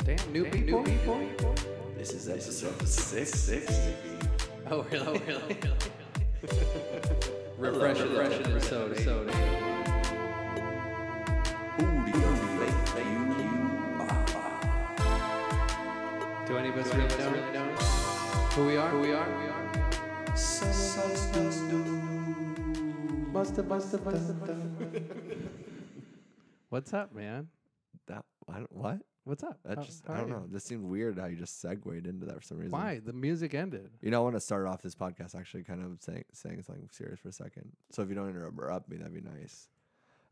Damn, new people? This is episode 660. Oh, really? Refresh episode 8. Who do you think that you are? Do any of us really know who we are? What's up, man? What? What's up? I don't know. This seemed weird how you just segued into that for some reason. Why? The music ended. You know, I want to start off this podcast actually kind of saying something serious for a second. So if you don't interrupt me, that'd be nice.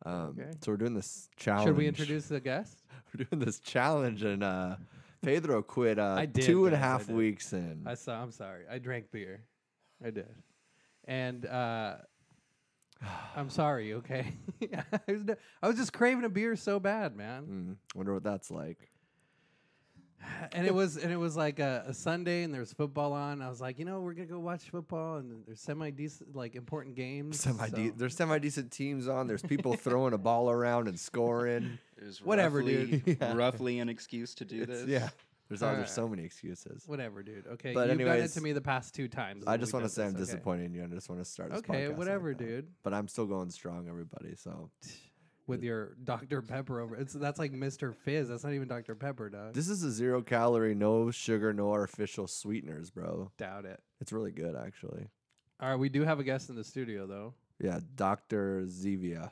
Okay. So we're doing this challenge. Should we introduce the guest? We're doing this challenge, and Pedro quit I did, 2.5 I did. weeks in. I'm sorry. I drank beer. I did. And I'm sorry, okay? I was just craving a beer so bad, man. Wonder what that's like. And it was like a Sunday, and there's football on. I was like, we're gonna go watch football, and there's semi-decent, like important games. There's semi-decent teams on. There's people throwing a ball around and scoring. It was Whatever, roughly, dude. roughly an excuse to do this. Yeah. There's Alright. so many excuses. Whatever, dude. Okay, But you've done it anyways, to me the past 2 times. I just want to to say I'm disappointed in you. I just want to start this Okay, podcast whatever, like that. dude. But I'm still going strong, everybody. So With your Dr. Pepper over, that's like Mr. Fizz. That's not even Dr. Pepper, dog. this is a 0 calorie, no sugar, no artificial sweeteners, bro. Doubt it. It's really good, actually. All right, we do have a guest in the studio, though. Yeah, Dr. Zevia.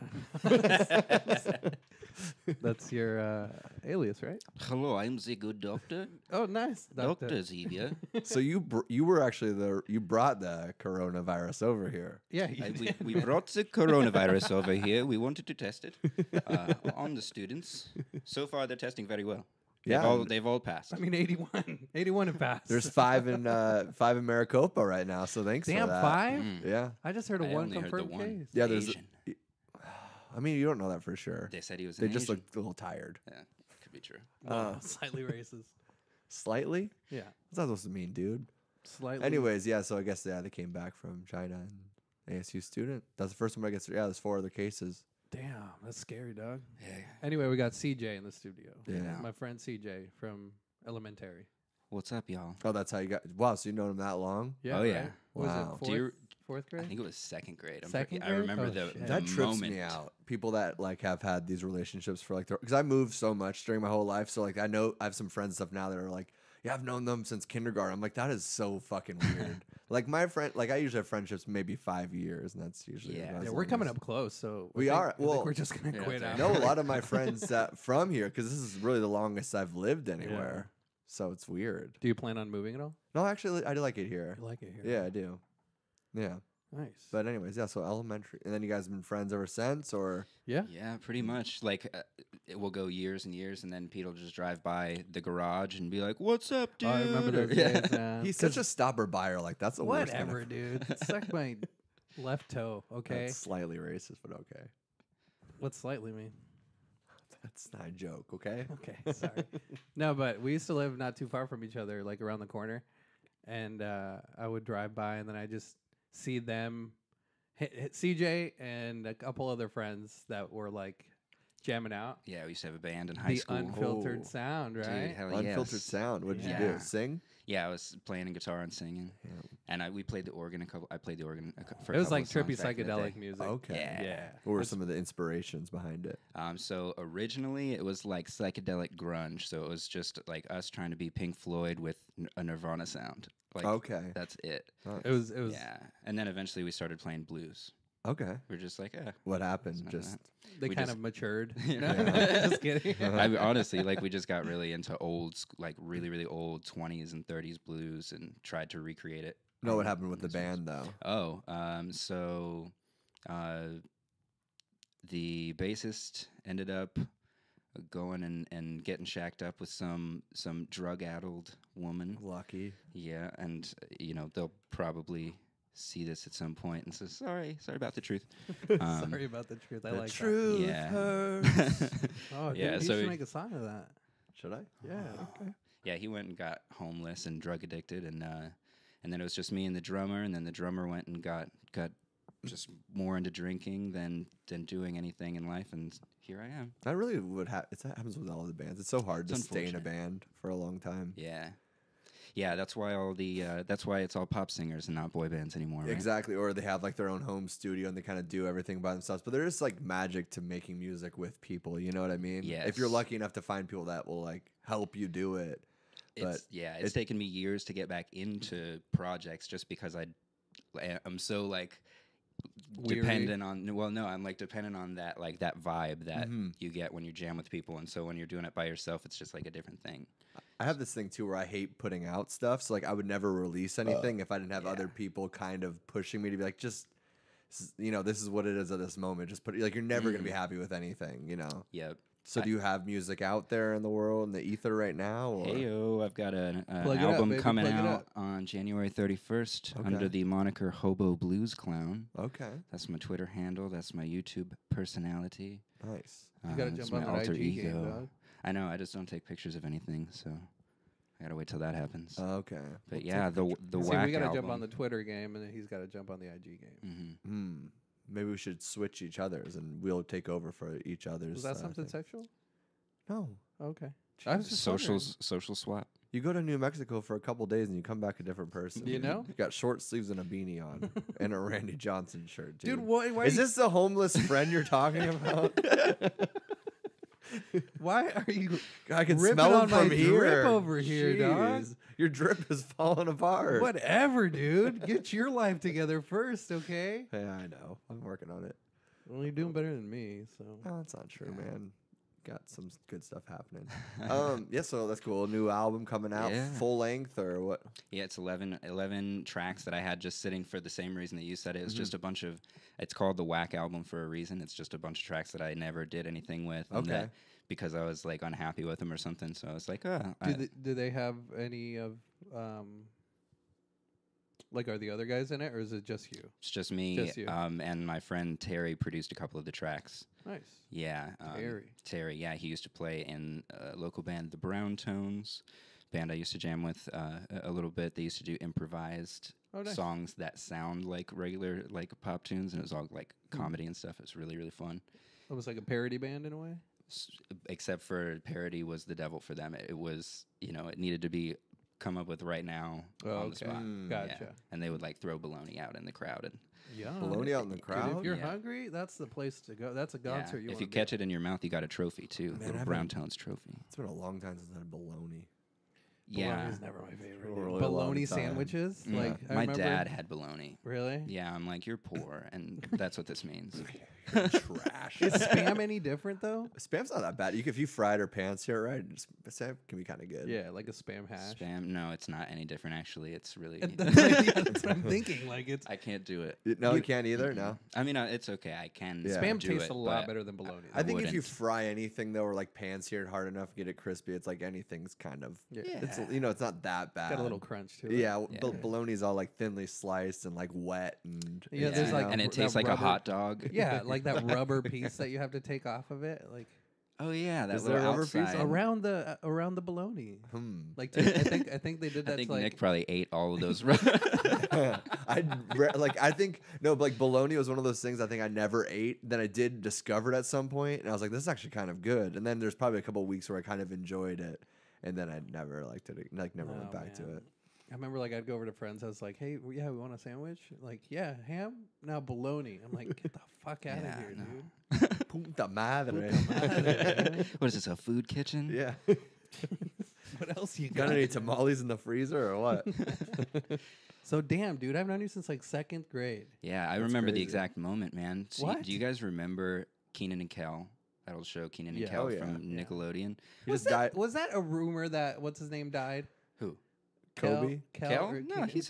That's your alias, right? Hello, I'm the good doctor, Oh, nice, Dr. Zevia. So you were actually you brought the coronavirus over here. Yeah, you did. We brought the coronavirus over here. We wanted to test it on the students. So far, they're testing very well. Yeah. They've all passed. I mean, 81 have passed. There's 5 in Maricopa right now, so thanks Damn, for that. 5? Yeah. I just heard a I one only heard the confirmed one. case. Yeah, there's Asian. I mean, you don't know that for sure. They said he was. They an just Asian. look a little tired. Yeah, could be true. Wow, slightly racist. Slightly? Yeah, What's that supposed to mean, dude? slightly. Anyways, yeah, so I guess, they came back from China and ASU student. That's the first one I guess. Yeah, there's 4 other cases. Damn, that's scary, dog. Yeah. Anyway, we got CJ in the studio. Yeah. My friend CJ from elementary. What's up, y'all? Oh, that's how you got. Wow, so you known him that long? Yeah. Oh, yeah. right? What was Wow. it, Do you- fourth grade? I think it was second grade. Second I grade? remember Oh, the shit. That trips moment. me out. People that have had these relationships for because I moved so much during my whole life. So I know I have some friends and stuff now that are like, yeah, I've known them since kindergarten. I'm like, that is so fucking weird. My friend, I usually have friendships maybe 5 years, and that's usually Yeah. about as Yeah, we're long coming as- up close, so We are. I think Well, we're just gonna yeah, quit it's out. I know a lot of my friends that from here because this is really the longest I've lived anywhere. So it's weird. Do you plan on moving at all? No, actually, I do like it here. I like it here. Yeah, I do. Yeah. Nice. But anyways, yeah, so elementary. And then you guys have been friends ever since, or? Yeah. Yeah, pretty much. It will go years and years, and then Pete will just drive by the garage and be like, "What's up, dude?" Oh, I remember those Yeah. days, man. He's such a stopper buyer. That's the worst kind Whatever, of. dude. Suck my left toe, okay? That's slightly racist, but okay. What's slightly mean? That's not a joke, okay? Okay, sorry. No, but we used to live not too far from each other, like around the corner. And I would drive by, and then I just see them hit CJ and a couple other friends that were like jamming out. Yeah, we used to have a band in high The school. unfiltered Oh. sound, Dude, right? hell Unfiltered yes. sound. What did you Yeah. do? Sing? Yeah, I was playing a guitar and singing, Yeah. and we played the organ I played the organ for It a was couple like of songs trippy back in the psychedelic day. music. Okay. Yeah. What were some of the inspirations behind it? So originally it was like psychedelic grunge, so it was just like us trying to be Pink Floyd with a Nirvana sound. Like, Okay. that's it. It was Yeah, and then eventually we started playing blues. Okay. We're just like, What happened? It's not Just they we kind just- of matured. Yeah. Just kidding. I honestly we just got really into like really really old 20s and 30s blues and tried to recreate it. know what happened with the band though. So the bassist ended up going and getting shacked up with some drug-addled woman. Lucky. Yeah, and they'll probably see this at some point and say, sorry about the truth. Sorry about the truth. I The like truth Yeah. hurts. that. Oh, dude, Yeah, you so should we- make a song of that. Should I? Yeah. Okay. Yeah, he went and got homeless and drug addicted, and then it was just me and the drummer, and then the drummer went and got just more into drinking than doing anything in life, and here I am. That really would happen. That happens with all the bands. It's so hard to stay in a band for a long time. Yeah. Yeah, that's why that's why it's all pop singers and not boy bands anymore, right? Exactly, or they have like their own home studio and they kind of do everything by themselves. But there is like magic to making music with people. You know what I mean? Yes. If you're lucky enough to find people that will like help you do it. It's taken me years to get back into projects just because I'm so like dependent on. Well, no, I'm like dependent on that like that vibe that you get when you jam with people, and so when you're doing it by yourself, it's just like a different thing. I have this thing too where I hate putting out stuff. So like I would never release anything if I didn't have other people kind of pushing me to be like, just, you know, this is what it is at this moment. Just put it, like, you're never going to be happy with anything, you know? Yep. So do you have music out there in the world, in the ether right now? Or? Heyo, I've got an Plug it album up, coming Plug it out up. on January 31st Okay. under the moniker Hobo Blues Clown. Okay. That's my Twitter handle. That's my YouTube personality. Nice. You gotta It's jump on my that alter IG game, ego. dog. I know. I just don't take pictures of anything, so I gotta wait till that happens. Okay. But We'll yeah, take the See, whack we gotta album. jump on the Twitter game, and then he's gotta jump on the IG game. Mhm. Maybe we should switch each other's and we'll take over for each other's. Was that something thing. sexual? No. Okay. I was just social swap. You go to New Mexico for a couple days and you come back a different person. You know? You got short sleeves and a beanie on and a Randy Johnson shirt, dude. Dude, why Is this the homeless friend you're talking about? Why are you? I can ripping smell on it from my here. drip over here, dog? Jeez. Your drip is falling apart. Whatever, dude. Get your life together first, okay? Yeah, I know. I'm working on it. Well, you're doing better than me, so. Oh, that's not true, man. Got some good stuff happening. Yeah, so that's cool. New album coming out, Yeah. full length or what? Yeah, it's 11 tracks that I had just sitting for the same reason that you said it. It's just a bunch of. It's called the Whack album for a reason. It's just a bunch of tracks that I never did anything with. and Okay. that- because I was like unhappy with them or something, so I was like, Do they have any of like, are the other guys in it, or is it just you? it's just me. Just you. And my friend Terry produced a couple of the tracks. Nice. Yeah, Terry. Yeah, he used to play in a local band, the Brown Tones, band I used to jam with a little bit. They used to do improvised nice. songs that sound like regular like pop tunes, and it was all like comedy and stuff. It was really really fun. It was like a parody band in a way. Except for parody was the devil for them. It was it needed to be come up with right now on the spot. Gotcha. Yeah. And they would like throw bologna out in the crowd and. Yeah. Bologna out in the Dude, crowd? if you're Yeah. hungry, that's the place to go. That's a Yeah, concert you if wanna you be catch at. it in your mouth, you got a trophy too. Man, Little I've Brown been- Tones trophy. It's been a long time since I had bologna. Yeah. Bologna's never my favorite. For a dude. really Bologna long time. sandwiches, Mm. like I my remember, dad had bologna. Really? Yeah, I'm like, you're poor, and that's what this means. Trash. Is spam any different though? Spam's not that bad. If you fried or pants here, right? Spam can be kind of good. Yeah, like a spam hash. Spam? No, it's not any different. Actually, it's really. That's what I'm thinking. Like it's I can't do it. No, you can't either. No. I mean, it's okay. I can. Yeah. spam do tastes it, a lot but better than bologna. I think if you wouldn't. fry anything though, or like pan seared hard enough, get it crispy, it's like anything's kind of. Yeah. It's it's not that bad. got a little crunch to it. Yeah, Yeah. bologna's all like thinly sliced and like wet and. Yeah, there's like and it that tastes like a rubber- hot dog. Yeah, like that rubber piece that you have to take off of it, like Oh yeah, that Is there a little rubber piece outside. around the bologna. Like, I think they did that. I think to, like, Nick probably ate all of those. I think no, but like bologna was one of those things I think I never ate. Then I did discover it at some point, and I was like, this is actually kind of good. And then there's probably a couple of weeks where I kind of enjoyed it, and then I never liked it. Like never went back to man. it. I remember like I'd go over to friends. I was like, "Hey, yeah, we want a sandwich." Like, yeah, ham. Now bologna. I'm like, get the fuck out of Yeah, here, no. dude. Puta madre. What is this? A food kitchen? Yeah. What else you got? Got any tamales in the freezer or what? So damn, dude, I've known you since like second grade. Yeah, I remember the crazy. exact moment, man. So What? do you guys remember Keenan and Kel? That old show, Keenan and Yeah. Kel Oh, yeah. from Yeah. Nickelodeon. He Was just died. that, was that a rumor that what's his name died? Who? Kobe. Kel? or No, Keenan? he's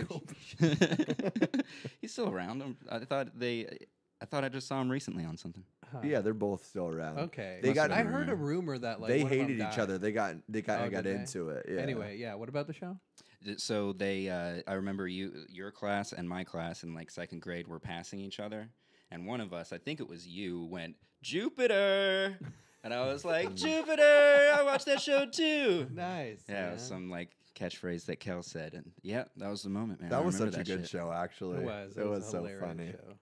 he's still around. I thought I just saw him recently on something. Huh. Yeah, they're both still around. Okay. They got. I heard a rumor that like they one of them hated each died. other. They got Oh, got did they? into it. Yeah. Anyway, yeah. What about the show? So they, I remember your class and my class in like second grade were passing each other, and one of us, I think it was you, went Jupiter, and I was like Jupiter. I watched that show too. Nice. Yeah, it was man. some like catchphrase that Kel said, and yeah, that was the moment, man. that I was such remember a good shit. show, actually. It was. It was a so hilarious funny. show.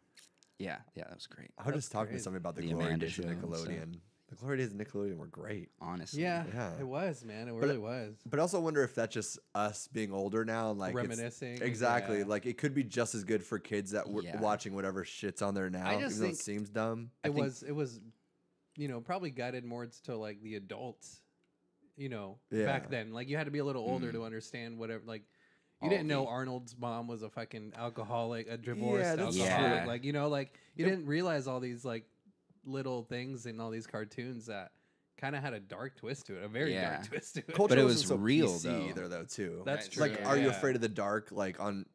Yeah, that was great. I was just talking to somebody about the Glory Days of Nickelodeon. The Glory Days of Nickelodeon were great. Honestly. Yeah, it was, man. It really was. But I also wonder if that's just us being older now and like reminiscing. Exactly. Yeah. Like it could be just as good for kids that were watching whatever shit's on there now. I just even though think it seems dumb. It was, you know, probably guided more to like the adults, you know, back then. Like you had to be a little older to understand whatever. Like you didn't know Arnold's mom was a fucking alcoholic, a divorced alcoholic. Yeah. Like, you know, like you didn't realize all these like little things in all these cartoons that kind of had a dark twist to it, a very dark twist to it. Culture but it wasn't was real PC though. either, though, too. That's true. Like, Are You Afraid of the Dark? Like on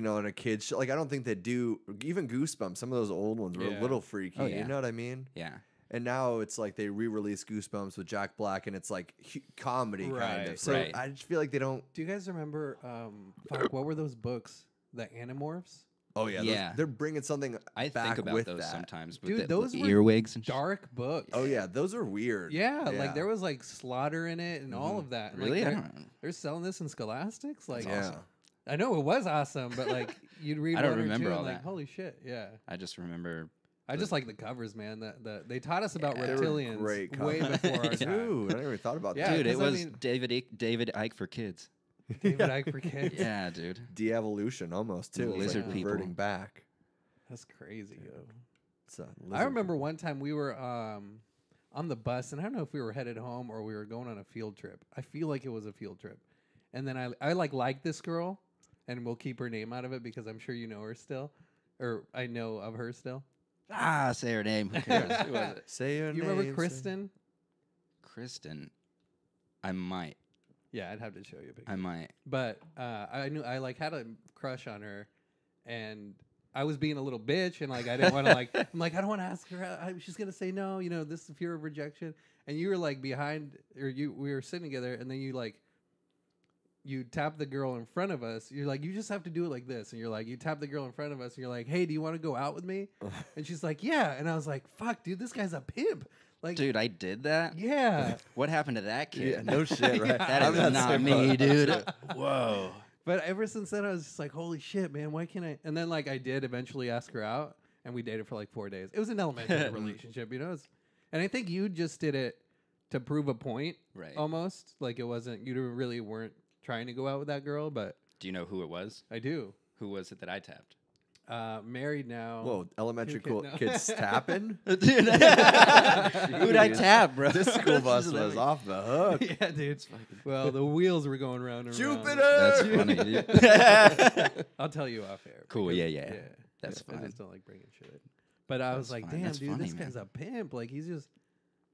on a kid's show. Like I don't think they do. Even Goosebumps. Some of those old ones were a little freaky. Oh, yeah. You know what I mean? Yeah. And now it's like they re-release Goosebumps with Jack Black, and it's like comedy kind of. So Right. I just feel like they don't. Do you guys remember? What were those books? The Animorphs. Oh yeah. They're bringing something. I back think about with those that. sometimes. Dude, With those the were earwigs and dark books. Oh yeah, those are weird. Yeah, like there was like slaughter in it and all of that. And, Really? Like, I don't know. they're selling this in Scholastics. Like, Yeah. I know it was awesome, but like you'd read. I don't one or remember two all and, like, that. holy shit! Yeah, I just remember. I just like the covers, man. They taught us about They were reptilians great way covers. before our time. Dude, I never even thought about Yeah, that. Dude, it 'cause I was mean- David Icke for kids. David Icke for kids. Yeah, dude. De-evolution almost too. It's Lizard like people. reverting back. That's crazy, yo. It's a I lizard remember one time we were on the bus, and I don't know if we were headed home or we were going on a field trip. I feel like it was a field trip. And then I like this girl, and we'll keep her name out of it because I'm sure you know her still, or I know of her still. Say her name. Who cares? Who was it? Say her You name. remember Kristen? Kristen. I might. Yeah, I'd have to show you a picture. I might. But I knew I like had a crush on her, and I was being a little bitch, and like I didn't want to like I'm like I don't want to ask her. She's gonna say no. You know, this is fear of rejection. And you were like behind, or we were sitting together, and then you tap the girl in front of us. You're like, you just have to do it like this. And you're like, you tap the girl in front of us, and you're like, hey, do you want to go out with me? And she's like, yeah. And I was like, fuck, dude, this guy's a pimp. Like, Dude, I did that? yeah. What happened to that kid? Yeah, no shit, right? That I'm is that not same me, boat. dude. Whoa. But ever since then, I was just like, holy shit, man, why can't I? And then, like, I did eventually ask her out, and we dated for like 4 days. It was an elementary relationship, you know? And I think you just did it to prove a point, Right. almost. Like, it wasn't, you really weren't trying to go out with that girl, but Do you know who it was? I do. Who was it that I tapped? Married now. Whoa, elementary Two kid- no. kids tapping? Dude, who'd I tap, bro? This school bus was off the hook. Yeah, dude. Well, the wheels were going round and round. Jupiter! That's funny, dude. I'll tell you off air. Cool, because- yeah. That's I fine. just don't like bringing shit. But I was That's like, fine. damn, That's dude, funny, this man. guy's a pimp. Like, he's just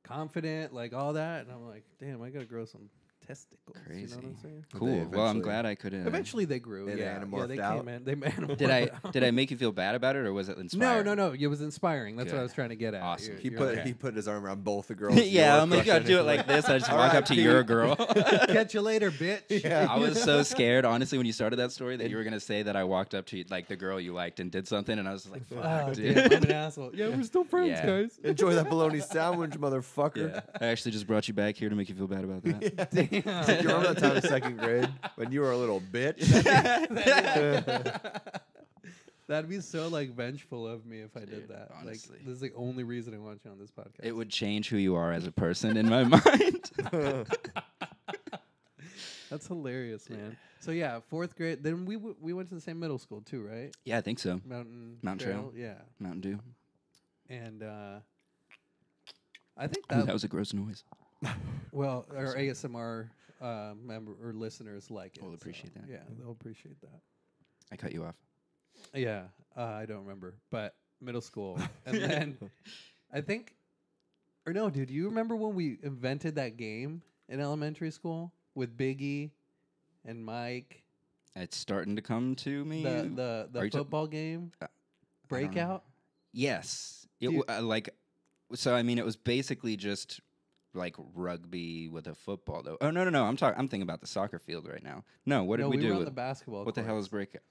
confident, like all that. And I'm like, damn, I gotta grow some testicles. You know what I'm Crazy. saying? Cool. They Well, I'm eventually- glad I could. Eventually they grew. They Yeah, anamorphed they out? came in. They anamorphed out. Did I make you feel bad about it, or was it No, inspiring? no. It was inspiring. That's what I Good. was trying to get at. Awesome. He You're put like, he put his arm around both the girls. Yeah, You're I'm like, you gotta crushing do it into like this. I just All walk right, up to Pete. your girl. catch you later, bitch. Yeah. I was so scared, honestly, when you started that story that you were gonna say that I walked up to like the girl you liked and did something, and I was just like, fuck, Oh, dude. damn, I'm an asshole. Yeah, we're still friends, Yeah. guys. Enjoy that bologna sandwich, motherfucker. I actually just brought you back here to make you feel bad about that. Do you remember that time in second grade when you were a little bitch? That'd be so like vengeful of me if I did Dude, that. honestly. Like, this is the only reason I want you on this podcast. It would change who you are as a person in my mind. That's hilarious, man. So yeah, 4th grade. Then we went to the same middle school too, right? Yeah, I think so. Mountain Trail. Yeah, Mountain Dew. and I think Ooh, that that was a gross noise. well, our ASMR member or listeners like it. We'll appreciate that. Yeah, they'll appreciate that. I cut you off. Yeah, I don't remember, but middle school, and then I think, or no, dude, you remember when we invented that game in elementary school with Biggie and Mike, It's starting to come to me. the Are you ta- football game, don't know. Breakout? Yes. Dude. So I mean, it was basically just like rugby with a football, though. Oh no! I'm thinking about the soccer field right now. No, what did No, we we do were on with the basketball. what the hell is courts. breakout?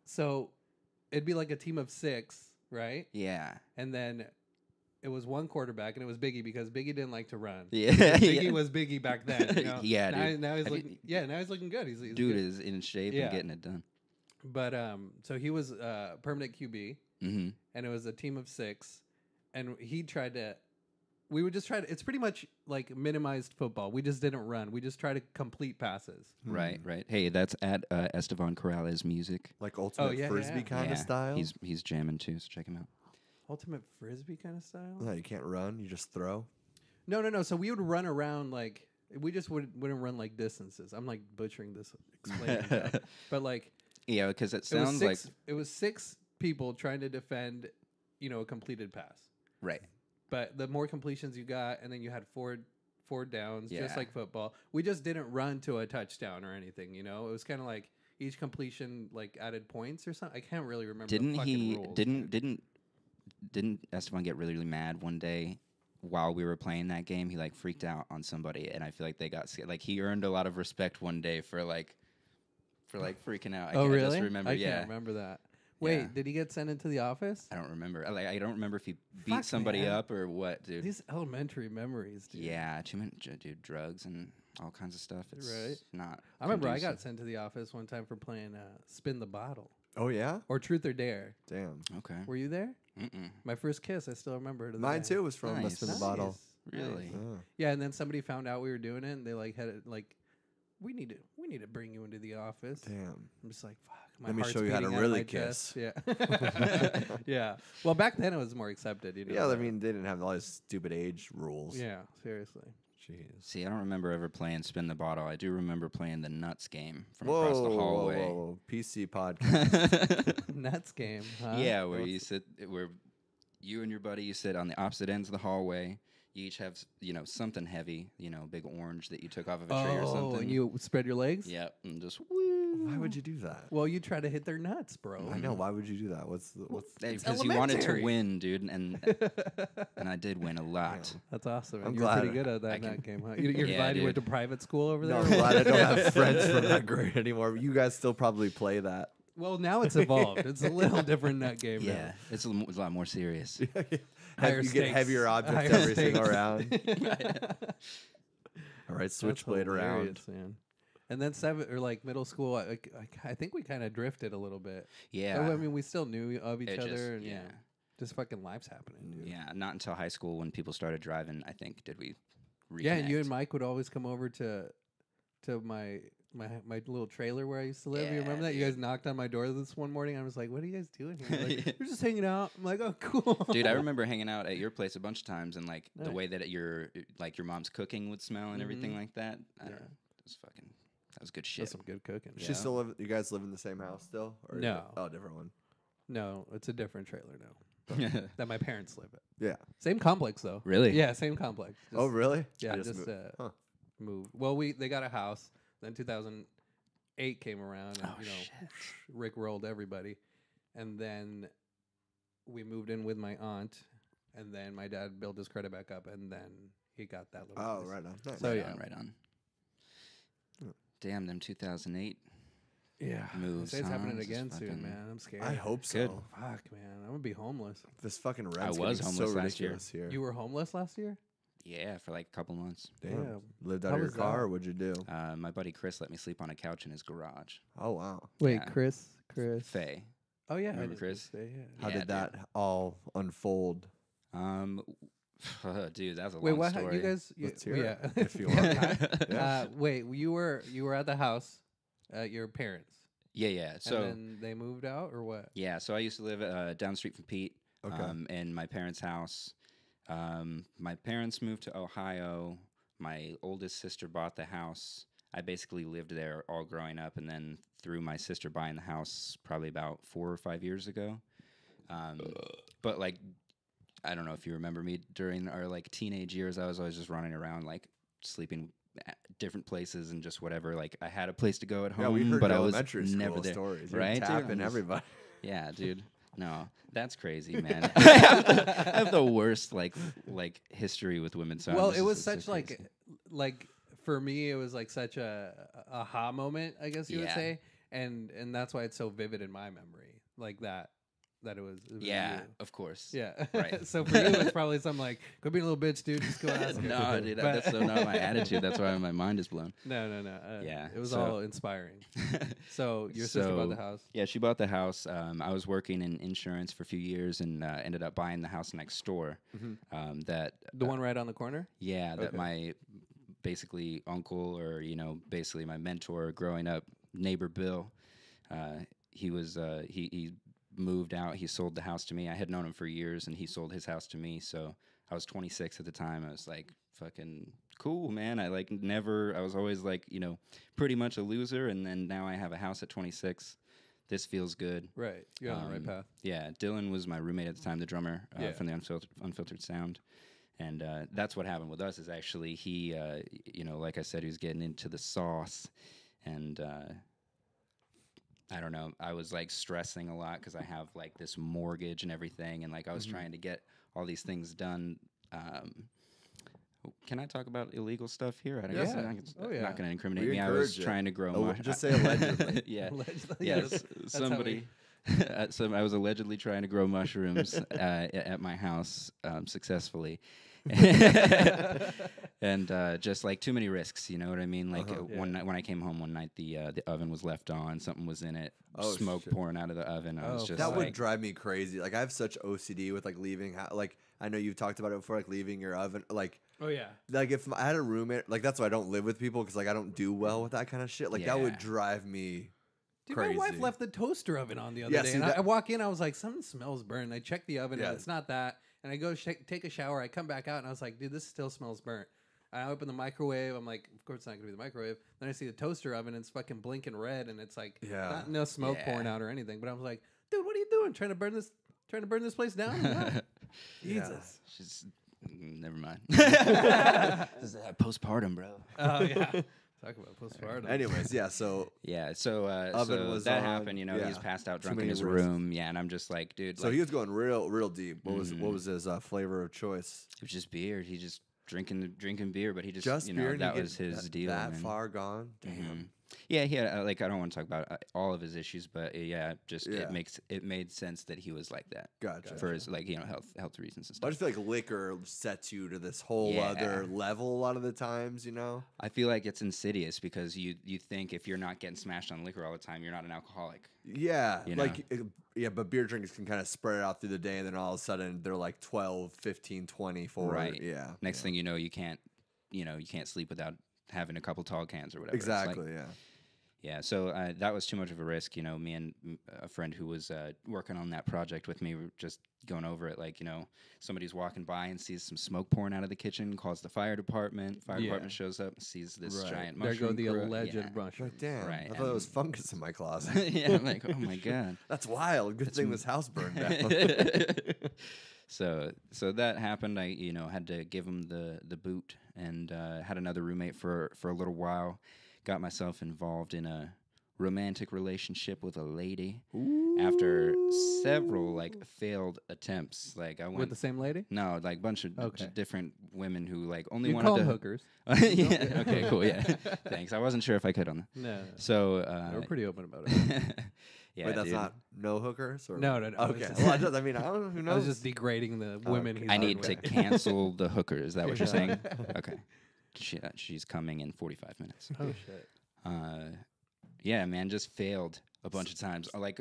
So it'd be like a team of 6, right? Yeah. And then it was one quarterback, and it was Biggie because Biggie didn't like to run. Yeah. Biggie yeah. was Biggie back then. You know? Yeah, now, dude. now he's Have you- looking. Now he's looking good. He's Dude good. is in shape Yeah. and getting it done. But so he was permanent QB, Mm-hmm. and it was a team of 6, and he tried to. We would just try to. It's pretty much like minimized football. We just didn't run. We just try to complete passes. Right. Hey, that's at Esteban Corrales Music. Like ultimate frisbee kind of style. He's jamming too, so check him out. Ultimate frisbee kind of style. No, you can't run. You just throw. No. So we would run around like we just wouldn't run like distances. I'm like butchering this, explaining that. But like yeah, because it sounds like it was 6 people trying to defend, a completed pass. Right. But the more completions you got, and then you had four downs, just Yeah. like football. We just didn't run to a touchdown or anything. It was kind of like each completion like added points or something. I can't really remember. Didn't the fucking he? rules. Didn't Esteban get really, really mad one day while we were playing that game? He like freaked out on somebody, and I feel like they got scared. Like he earned a lot of respect one day for freaking out. Oh, really? I just remember. I can't remember that. Wait, Yeah. did he get sent into the office? I don't remember. I don't remember if he beat Fuck, somebody man. up or what, dude. These elementary memories, dude. Yeah, too many, dude. Drugs and all kinds of stuff. It's Right. not. I remember I got conducive. sent to the office one time for playing Spin the Bottle Oh yeah. or Truth or Dare. Damn. Okay. Were you there? Mm-mm. My first kiss, I still remember. To Mine this day. too was from Nice. Spin the Bottle. Really? Oh. Yeah, and then somebody found out we were doing it, and they like had it like, we need to bring you into the office. Damn. I'm just like, fuck. My Let me heart's show you how to beating out really my kiss. chest. Yeah. Yeah. Well, back then it was more accepted. Yeah, I mean they didn't have all these stupid age rules. Yeah, seriously. Jeez. See, I don't remember ever playing Spin the Bottle. I do remember playing the Nuts game from across the hallway. Whoa. PC podcast. Nuts game. Huh? Yeah, where you and your buddy, you sit on the opposite ends of the hallway. You each have, something heavy, big orange that you took off of a tree or something. And you spread your legs? Yep, and just woo. Why would you do that? Well, you try to hit their nuts, bro. I know. Why would you do that? What's Because you wanted to elementary. win, dude, and I did win a lot. That's awesome. I'm And you're glad pretty good at that nut game, huh? You're Yeah, glad you went to dude. private school over No, there? I'm glad I don't have friends from that grade anymore. You guys still probably play that. Well, now it's evolved. It's a little different nut game now. Yeah, it's a lot more serious. Higher You get stakes. heavier objects Higher every single stakes. round. All right, switchblade around. Man. And then middle school, I think we kind of drifted a little bit. Yeah. I mean, we still knew of each It other. just- And yeah. just fucking lives happening, dude. Yeah, not until high school when people started driving, I think, did we reconnect. Yeah, and you and Mike would always come over to my little trailer where I used to live. You Yeah, remember that? You dude. guys knocked on my door this one morning. I was like, "What are you guys doing here?" Like, we're just hanging out. I'm like, "Oh, cool." Dude, I remember hanging out at your place a bunch of times, and like the Nice. way that your mom's cooking would smell and everything like that. I don't know. That was good shit. That's some good cooking. She still live. You guys live in the same house still? Or is No. it- oh, different one. No, it's a different trailer now that my parents live at. Yeah. Same complex though. Really? Yeah, same complex. Oh, really? Yeah, I just moved. Huh. moved. Well, they got a house. Then 2008 came around, and shit. Rick rolled everybody, and then we moved in with my aunt, and then my dad built his credit back up, and then he got that little. Oh, place. right on. Nice. So, yeah. Right on. Damn, them 2008 Yeah, moves. It's huh? happening This is again soon, fucking- man. I'm scared. I hope Good. so. Fuck, man, I'm gonna be homeless. This fucking rent's I was getting homeless so last year. ridiculous here. You were homeless last year? Yeah, for like a couple months. Damn. Lived How out of your was car, that? or what'd you do? My buddy Chris let me sleep on a couch in his garage. Oh wow. Wait, Yeah. Chris. Faye. Oh yeah, Remember I did Chris? say, yeah. How Yeah, did dude. that all unfold? Dude, that's a Wait, long what? story. You guys? Let's hear yeah. it, if you want. Yeah. Wait, you were at the house at your parents, Yeah. So and then they moved out, or what? yeah, so I used to live down the street from Pete. Okay. In my parents' house. My parents moved to Ohio. My oldest sister bought the house. I basically lived there all growing up, and then through my sister buying the house probably about 4 or 5 years ago. But like, I don't know if you remember me during our like teenage years. I was always just running around like sleeping at different places and just whatever. Like I had a place to go at home, Yeah, we heard but I was elementary school never there. stories. You're Right, dude? tapping I'm just- everybody. Yeah, dude. No, that's crazy, man. I have the worst like history with women. So Well, this it is was so such crazy. like for me, it was like such a aha moment, I guess you would Yeah. say, and that's why it's so vivid in my memory, like that that it was Yeah, you. of course. Yeah. Right. So for you, it's probably something like, go be a little bitch, dude. Just go ask her. No, dude, that's so not my attitude. That's why my mind is blown. No. Yeah, It was so- all inspiring. So your sister bought the house. Yeah, she bought the house. I was working in insurance for a few years and ended up buying the house next door. That The one right on the corner? Yeah, that Okay. my basically uncle or basically my mentor growing up, neighbor Bill. He was he moved out. He sold the house to me. I had known him for years, and he sold his house to me. So I was 26 at the time. I was like, fucking cool, man. I was always like, pretty much a loser. And then now I have a house at 26. This feels good. Right. You're on the right path. Yeah. Dylan was my roommate at the time, the drummer from the Unfiltered Sound. And that's what happened with us is actually he, like I said, he was getting into the sauce. And I don't know. I was like stressing a lot because I have like this mortgage and everything. And like I was trying to get all these things done. Can I talk about illegal stuff here? I guess it's not going to incriminate me. I was trying to grow just say allegedly. Yeah. Allegedly. Yeah, That's somebody. So I was allegedly trying to grow mushrooms at my house successfully, and just like too many risks. You know what I mean? Like one night when I came home one night, the oven was left on, something was in it, smoke pouring out of the oven. I was just that like, would drive me crazy. Like I have such OCD with like leaving. Like I know you've talked about it before, like leaving your oven. Like Oh yeah. like if I had a roommate, like that's why I don't live with people because like I don't do well with that kind of shit. Like that would Yeah. drive me. Dude, crazy. my wife left the toaster oven on the other Yeah, day. see And that- I walk in, I was like, something smells burnt. I check the oven, Yeah. and it's not that. And I go take a shower. I come back out, and I was like, dude, this still smells burnt. And I open the microwave. I'm like, of course it's not going to be the microwave. Then I see the toaster oven, and it's fucking blinking red, and it's like, no smoke pouring out or anything. But I was like, dude, what are you doing? Trying to burn this place down? No. Jesus. she's never mind. This is postpartum, bro. Oh yeah. Talk about postpartum. Anyways, yeah. So Yeah, so Oven was that on, happened. yeah. He's passed out Too drunk in many his risks. room. Yeah, and I'm just like, dude. so like, he was going real deep. What was his flavor of choice? it was just beer. He just drinking beer, but he just beer. and that you was get his deal. That man. far gone. Damn. Mhm. Yeah, he had I don't want to talk about all of his issues, but Yeah. it made sense that he was like that Gotcha. for his health reasons and I stuff. just feel like liquor sets you to this whole Yeah. other level a lot of the times, you know? I feel like it's insidious because you think if you're not getting smashed on liquor all the time, you're not an alcoholic. Yeah. You Like, but beer drinkers can kind of spread it out through the day, and then all of a sudden they're like 12, 15, 24. Right. Yeah. Next thing you know, you can't sleep without having a couple tall cans or whatever. It's Exactly, like- yeah. Yeah, so that was too much of a risk. Me and a friend who was working on that project with me were just going over it. Like, somebody's walking by and sees some smoke pouring out of the kitchen, calls the fire department. Fire department shows up and sees this giant There mushroom. go the crew. alleged Yeah. mushroom. Like, damn. Right, I thought it was and- fungus in my closet. Yeah, I'm like, oh my God. That's wild. Good thing this house burned down. So that happened. I had to give him the boot and had another roommate for a little while. Got myself involved in a romantic relationship with a lady after several like failed attempts. Like I went With the same lady? no, like bunch of Okay. different women who like only You wanted call to them hookers. yeah. Okay. Cool. Yeah. Thanks. I wasn't sure if I could on that. No. So We're pretty open about it. yeah. Wait, that's dude. not no hookers? Or? No. I was Okay. just- well, I mean, I don't know. Who I knows? was just degrading the women. okay. he's I working need to with. cancel the hooker. Is that what you're saying? Okay. She's coming in 45 minutes. Oh shit. Yeah, man, just failed a bunch of times. Like,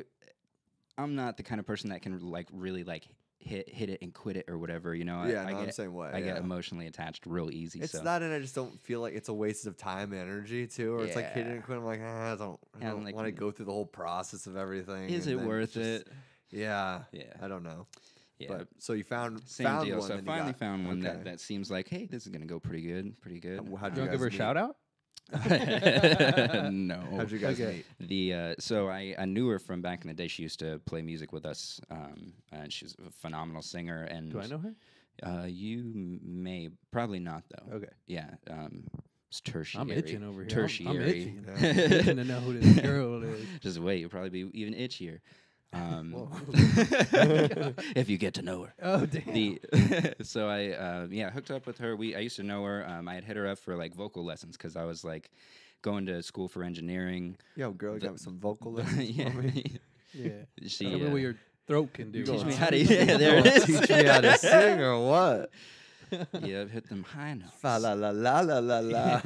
I'm not the kind of person that can like really like hit it and quit it or whatever. Yeah, I'm the same way. I get yeah. emotionally attached real easy. It's so. that, and I just don't feel like it's a waste of time and energy too. Or it's like hitting Yeah. and quitting. I'm like, I don't like, want to go through the whole process of everything. Is and it then worth just- it? Yeah. Yeah. I don't know. Yeah. But so you found Same deal. one. So I then you finally got- found one okay. that seems like, hey, this is gonna go pretty good. How'd You you want guys to give her a meet? shout out? No. How'd you guys Okay. meet? So I knew her from back in the day. She used to play music with us, and she's a phenomenal singer. And Do I know her? You may probably not though. Okay. Yeah. It's tertiary. I'm itching over here. Tertiary. I'm itching. Yeah. Itching to know who this girl is. Just wait, you'll probably be even itchier. Whoa. If you get to know her. Oh damn. So I hooked up with her. I used to know her. I had hit her up for like vocal lessons because I was like going to school for engineering. Yo, girl, you got some vocal lessons Yeah. for me? Yeah. She Tell me what your throat can do. Teach me how to. Yeah, there it is. Teach me how to sing or what? Yeah, hit them high notes. Fa la la la la la la.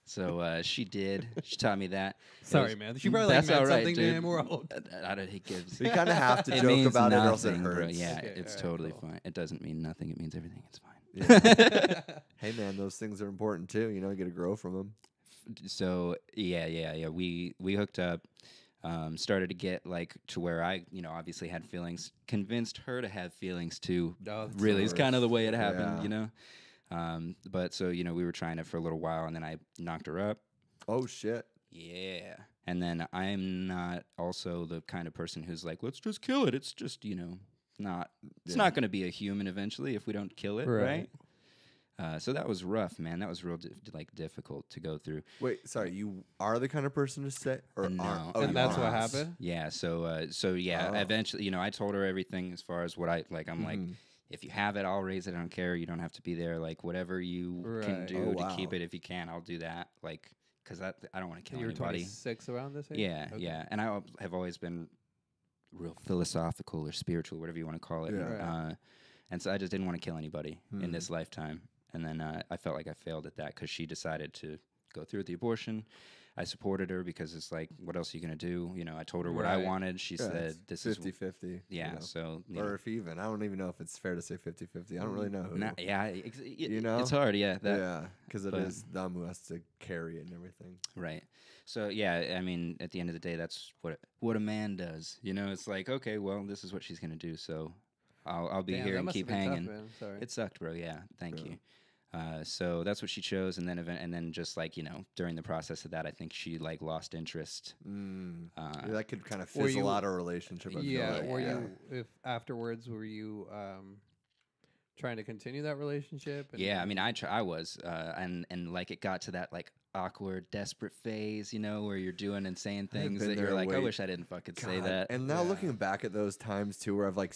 So she did. She taught me that. Sorry, man. She probably like, That's meant all right, something to dude. him. We're all... I don't. He gives. We kind of have to It joke means about it, or else it nothing, bro. hurts. Yeah, Okay, it's alright, totally cool. fine. It doesn't mean nothing. It means everything. It's fine. Yeah. Hey, man, those things are important too. You know, you get to grow from them. So yeah. We hooked up. Started to get like to where I, obviously had feelings. Convinced her to have feelings too. Oh, that's Really, the it's kind of worst. the way it happened, Yeah. you know. But so we were trying it for a little while, and then I knocked her up. Oh shit. Yeah. And then I'm not also the kind of person who's like, let's just kill it. It's just, not it's not going to be a human eventually if we don't kill it, right? So that was rough, man. That was real difficult to go through. Wait, sorry. You are the kind of person to say, or No. are? And you that's are. what happened? Yeah, so yeah, Oh. eventually, I told her everything as far as what I like. I'm like, if you have it, I'll raise it. I don't care. You don't have to be there. Like whatever you can Right. do Oh, to keep wow. it. If you can, I'll do that. Like, because I don't want to kill You were anybody. 26 around this age? Yeah, Okay. yeah. And I have always been real philosophical or spiritual, whatever you want to call it. Yeah. Right. And so I just didn't want to kill anybody in this lifetime. And then I felt like I failed at that because she decided to go through with the abortion. I supported her because it's like, what else are you going to do? I told her what I Right. wanted. She Yeah, said, it's this is... 50-50. Yeah, you know? so... Or if even, I don't even know if it's fair to say 50-50. I don't really know who. You know? it's hard, yeah. Yeah, because it but- is them who has to carry it and everything. Right. So yeah, I mean, at the end of the day, that's what a man does. It's like, okay, well, this is what she's gonna do. So I'll be Damn, here that and must keep have been tough, hanging. man. Sorry. It sucked, bro. Yeah, thank Yeah. you. So that's what she chose, and then just like during the process of that, I think she like lost interest. Yeah, that could kind of Were fizzle you- out a relationship. I feel Yeah, like. were Yeah. you, if afterwards, were you trying to continue that relationship? And Yeah, I mean, I was, and like it got to that like awkward, desperate phase, where you're doing and saying things been that there you're like, I way- wish I didn't fucking say God, that. And now Yeah. looking back at those times too, where I've like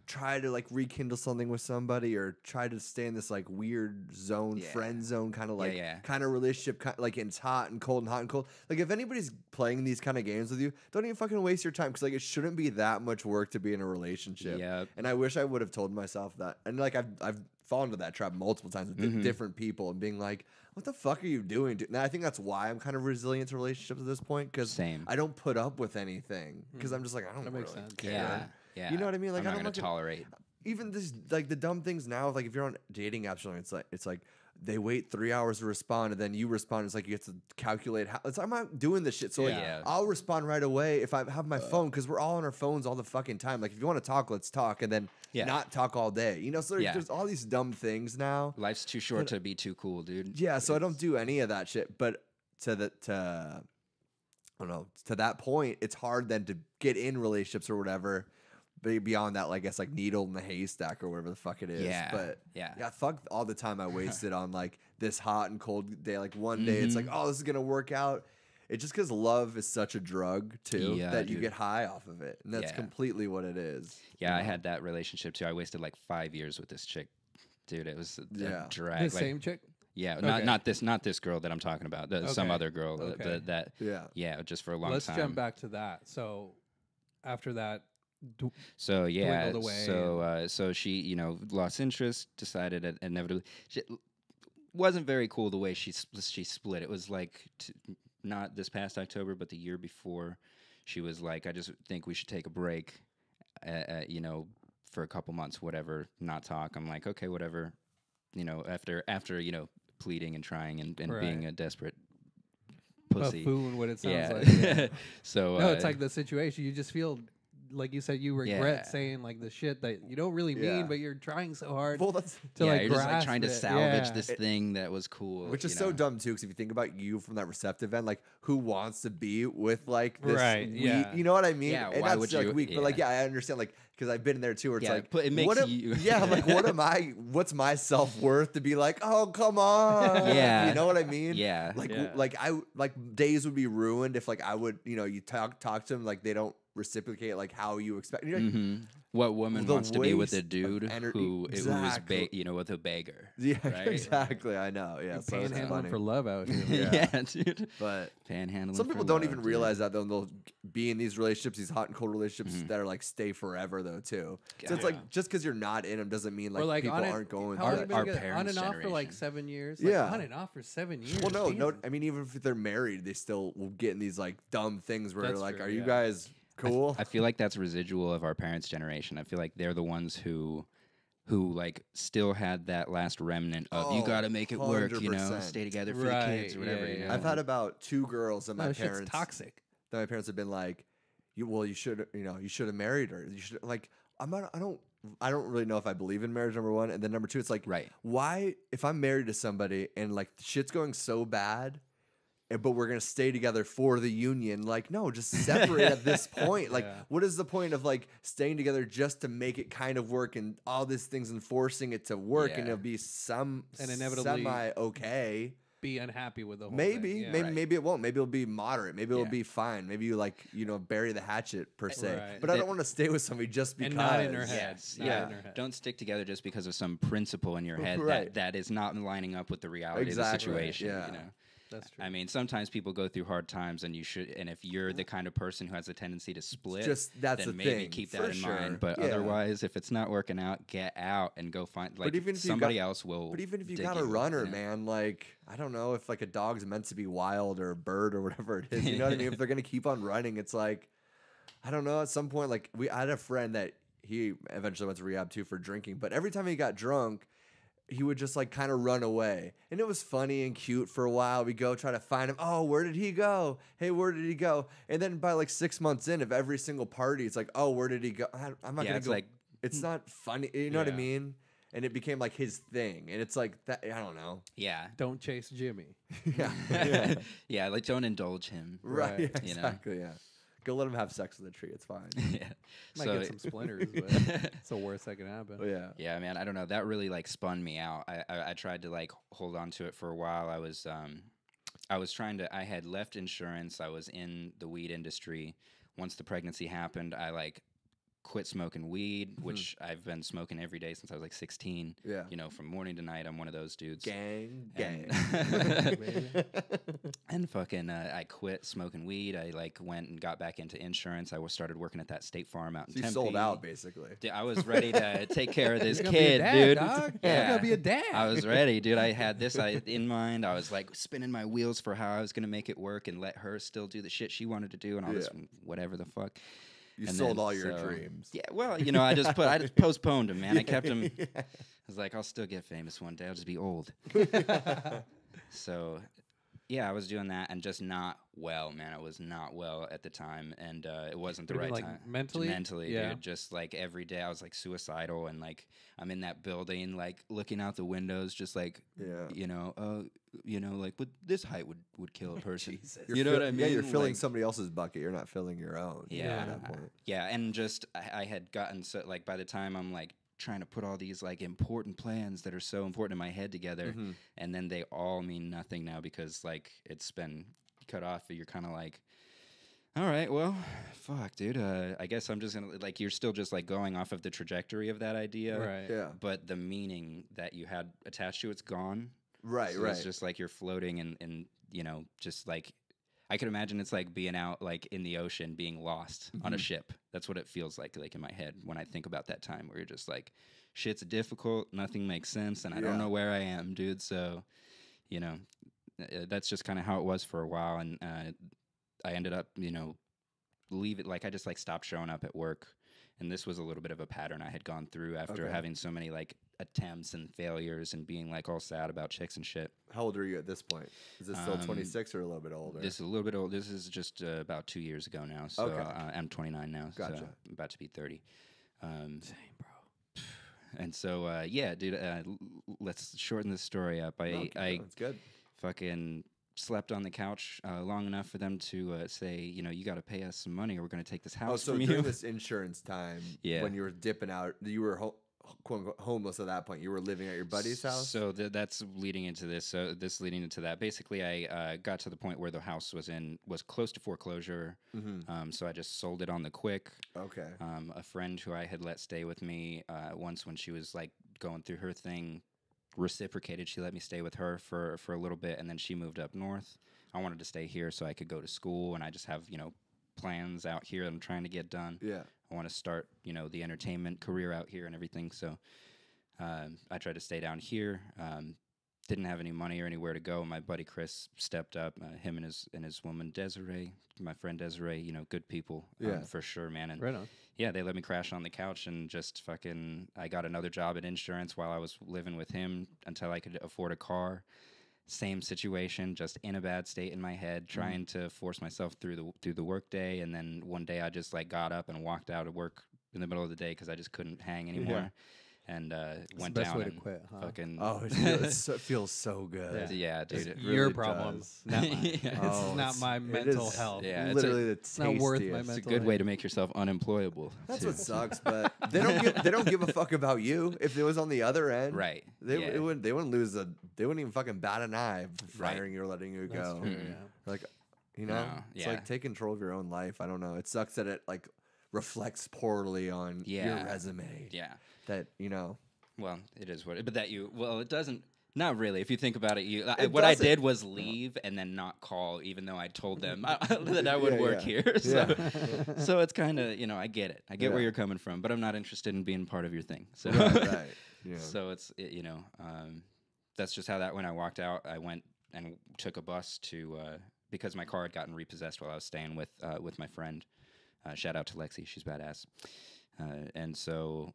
tried to like rekindle something with somebody, or tried to stay in this like weird zone, Yeah. friend zone, kind of like yeah. kind of relationship, like it's hot and cold and hot and cold. Like if anybody's playing these kind of games with you, don't even fucking waste your time, because like it shouldn't be that much work to be in a relationship. Yep. And I wish I would have told myself that. And like I've fallen into that trap multiple times with different people and being like, what the fuck are you doing? And I think that's why I'm kind of resilient to relationships at this point, because Same. I don't put up with anything, because I'm just like, I don't That makes really sense. care. Yeah. You know what I mean? Like, I'm I not don't going to fucking- tolerate. Even this, like the dumb things now, like if you're on dating apps, or something, it's like they wait 3 hours to respond, and then you respond. It's like you have to calculate how. I'm not doing this shit, so like Yeah. I'll respond right away if I have my phone, because we're all on our phones all the fucking time. Like if you want to talk, let's talk, and then Yeah. not talk all day. So Yeah. there's all these dumb things now. Life's too short to be too cool, dude. Yeah, so I don't do any of that shit. But to I don't know, to that point, it's hard then to get in relationships or whatever. Beyond that, like, I guess like needle in the haystack or whatever the fuck it is. Yeah, But yeah. fuck all the time I wasted on like this hot and cold day. Like one day it's like, oh, this is gonna work out. It's just because love is such a drug too, Yeah, that you dude. get high off of it, and that's Yeah. completely what it is. Yeah, I had that relationship too. I wasted like 5 years with this chick, dude. It was a Yeah. drag. The like- same chick? Yeah, Okay. not this girl that I'm talking about. Some Okay. other girl. Okay. That Yeah. yeah, just for a long Let's time. jump back to that. So after that, So yeah, dwindled away so she lost interest, decided inevitably. She wasn't very cool the way she split. It was like not this past October, but the year before. She was like, I just think we should take a break, for a couple months, whatever, not talk. I'm like, okay, whatever. After pleading and trying and being a desperate pussy. buffoon, what it sounds Yeah. like. Yeah. So No, it's like the situation. You just feel like you said, you regret Yeah. saying like the shit that you don't really Yeah. mean, but you're trying so hard Well, that's to like you're just like grasp trying to it. salvage Yeah. this thing that was cool, which is so dumb too, because if you think about you from that receptive end, like who wants to be with like this Right, yeah. you know what I mean? Yeah, And why that's would like you- weak, but like yeah. I understand, like, because I've been there too, where it's Yeah, like, but it makes what am, you- yeah, I'm like, what's my self-worth to be like, oh, come on. Yeah. You know what I mean? Yeah. Like Yeah. like days would be ruined if like I would, you talk to them, like they don't reciprocate like how you expect. You're like, What woman the wants to be with a waste dude of who exactly. was with a beggar? Yeah, right? exactly. I know. Yeah, so it's Panhandling funny. for love out here. Yeah, dude. But Panhandling. some for people don't love, even dude. realize that though. They'll be in these relationships, these hot and cold relationships that are like stay forever though too. So it's like just because you're not in them doesn't mean like, Or like people on it, aren't going how through long that. have you been Our together? On and parents' off for like generation. 7 years. Like, Yeah. on and off for 7 years. Well, no. Damn. I mean, even if they're married, they still will get in these like dumb things where That's they're like, true, "Are you yeah. guys cool?" I feel like that's residual of our parents' generation. I feel like they're the ones who like still had that last remnant of you Oh, got to make it work, 100%. stay together for the Right, kids or whatever. yeah, you yeah. know? I've had about 2 girls that No, my that shit's parents toxic. that my parents have been like, you should you should have married her. You should like I don't really know if I believe in marriage, number one, and then number two, it's like Right. why if I'm married to somebody and like shit's going so bad, but we're gonna stay together for the union. Like, no, just separate at this point. Like, Yeah. what is the point of like staying together just to make it kind of work and all these things and forcing it to work and Yeah. it'll be and inevitably semi okay. Be unhappy with the whole Maybe, thing. Yeah. maybe, Right. maybe it won't. Maybe it'll be moderate. Maybe it'll Yeah. be fine. Maybe you like, bury the hatchet per se. Right. But I don't want to stay with somebody just because. And not in her head. Yes, Not yeah. in her head. Don't stick together just because of some principle in your head Right. that is not lining up with the reality Exactly, of the situation. yeah. You know? That's true. I mean, sometimes people go through hard times, and if you're the kind of person who has a tendency to split, That's then the maybe thing, keep for that in sure. mind. But Yeah. otherwise, if it's not working out, get out and go find like even if you somebody got- else will. But even if you dig got a you, runner, you know? man, like, I don't know if like a dog's meant to be wild or a bird or whatever it is. You know what I mean? If they're going to keep on running, it's like, I don't know. At some point, like, I had a friend that he eventually went to rehab too for drinking. But every time he got drunk, he would just like kind of run away. And it was funny and cute for a while. We go try to find him. Oh, where did he go? Hey, where did he go? And then by like 6 months in of every single party, it's like, oh, where did he go? I'm not Yeah, going it's to go. like- It's not funny. You know what I Yeah. mean? And it became like his thing. And it's like, that. I don't know. Yeah. Don't chase Jimmy. Yeah. yeah. Yeah, like don't indulge him. Right. Yeah, You know? exactly. Yeah. Go let him have sex with a tree. It's fine. Yeah. Might So- get some splinters, but it's the worst that can happen. But yeah. Yeah, man, I don't know. That really like spun me out. I tried to like hold on to it for a while. I was I had left insurance. I was in the weed industry. Once the pregnancy happened, I like quit smoking weed, which I've been smoking every day since I was like 16. Yeah. You know, from morning to night, I'm one of those dudes. Gang. And- And fucking, I quit smoking weed. I like went and got back into insurance. Started working at that State Farm out in So you Tempe. sold out basically. Dude, I was ready to take care of this You're gonna be a kid, dad, dude. dog. You're gonna be a dad. I was ready, dude. I had this in mind. I was like spinning my wheels for how I was gonna make it work and let her still do the shit she wanted to do and all this whatever the fuck. You And sold then, all your so- dreams. Yeah, well, I just postponed him, man. I kept him. I was like, I'll still get famous one day. I'll just be old. So, yeah, I was doing that and just not well, man. I was not well at the time, and it wasn't the What do you right mean, like, time. mentally? Mentally, Yeah. dude. Just like every day, I was like suicidal, and like I'm in that building, like looking out the windows, just like Yeah. like this height would kill a person. You're You know what I mean? Yeah, you're filling Like- somebody else's bucket. You're not filling your own. Yeah. At that point. Yeah, and just I had gotten so like by the time I'm like trying to put all these like important plans that are so important in my head together, and then they all mean nothing now because like it's been cut off. You're kind of like, all right, well, fuck, dude. I guess I'm just gonna like you're still just like going off of the trajectory of that idea, Right. Yeah. but the meaning that you had attached to it's gone. Right. So right. It's just like you're floating and just like I could imagine it's like being out like in the ocean, being lost on a ship. That's what it feels like in my head when I think about that time where you're just like, shit's difficult, nothing makes sense, and I don't know where I am, dude. So, that's just kind of how it was for a while, and I ended up, leave it. Like I just like stopped showing up at work. And this was a little bit of a pattern I had gone through after having so many like attempts and failures and being like all sad about chicks and shit. How old are you at this point? Is this still 26 or a little bit older? This is a little bit old. This is just about 2 years ago now. So Okay. I'm 29 now. Gotcha. So I'm about to be 30. Same, bro. And so, yeah, dude, let's shorten this story up. I That's good. fucking slept on the couch long enough for them to say, you got to pay us some money or we're going to take this house Oh, so from during you. this insurance time, Yeah. when you were dipping out, you were quote unquote homeless at that point? You were living at your buddy's house? So that's leading into this. So this leading into that. Basically, I got to the point where the house was close to foreclosure. So I just sold it on the quick. Okay. A friend who I had let stay with me once when she was like going through her thing reciprocated. She let me stay with her for a little bit, and then she moved up north. I wanted to stay here so I could go to school, and I just have plans out here that I'm trying to get done. Yeah. I want to start, the entertainment career out here and everything. So I tried to stay down here. Didn't have any money or anywhere to go. My buddy Chris stepped up. Him and his woman Desiree, my friend Desiree. Good people. For sure, man. And Right on. yeah, they let me crash on the couch and just fucking. I got another job at insurance while I was living with him until I could afford a car. Same situation, just in a bad state in my head, trying to force myself through the work day. And then one day I just like got up and walked out of work in the middle of the day because I just couldn't hang anymore. And went the best down way to and quit, huh? fucking. Oh, it feels so good. Yeah, dude. It Your really problem. does. Not mine. Yeah. This is not my mental health. Yeah, Literally the It's not worth my tastiest. mental It's a good way to make yourself unemployable. That's too. what sucks, but they don't give a fuck about you. If it was on the other end, Right. They Yeah. wouldn't they wouldn't even fucking bat an eye firing you or letting you That's go. true, Mm. yeah. Like, No, it's yeah. like take control of your own life. I don't know. It sucks that it like reflects poorly on your Yeah. resume. Yeah. That Well, it is what. But it doesn't. Not really. If you think about it, It what I doesn't. did was leave and then not call, even though I told them that I would Yeah, work yeah. here. So, Yeah. so it's kind of I get it. I get where Yeah. you're coming from, but I'm not interested in being part of your thing. So, right. Yeah. so that's just how that went. I walked out. I went and took a bus to because my car had gotten repossessed while I was staying with my friend. Shout out to Lexi. She's badass. And so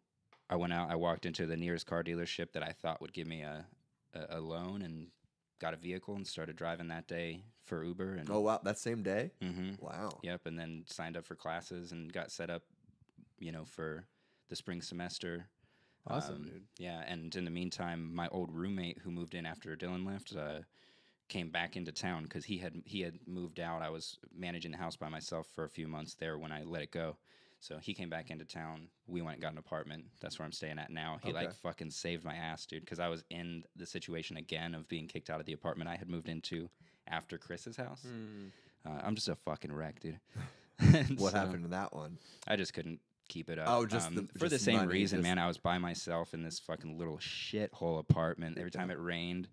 I went out. I walked into the nearest car dealership that I thought would give me a loan and got a vehicle and started driving that day for Uber. And Oh wow, that same day? Mhm. Wow. Yep, and then signed up for classes and got set up, for the spring semester. Awesome, dude. Yeah, and in the meantime, my old roommate who moved in after Dylan left came back into town because he had moved out. I was managing the house by myself for a few months there when I let it go. So he came back into town. We went and got an apartment. That's where I'm staying at now. He Okay. fucking saved my ass, dude, because I was in the situation again of being kicked out of the apartment I had moved into after Chris's house. I'm just a fucking wreck, dude. And What so happened to that one? I just couldn't keep it up. Oh, just for the just same money, reason, just- man. I was by myself in this fucking little shithole apartment. Every time it rained,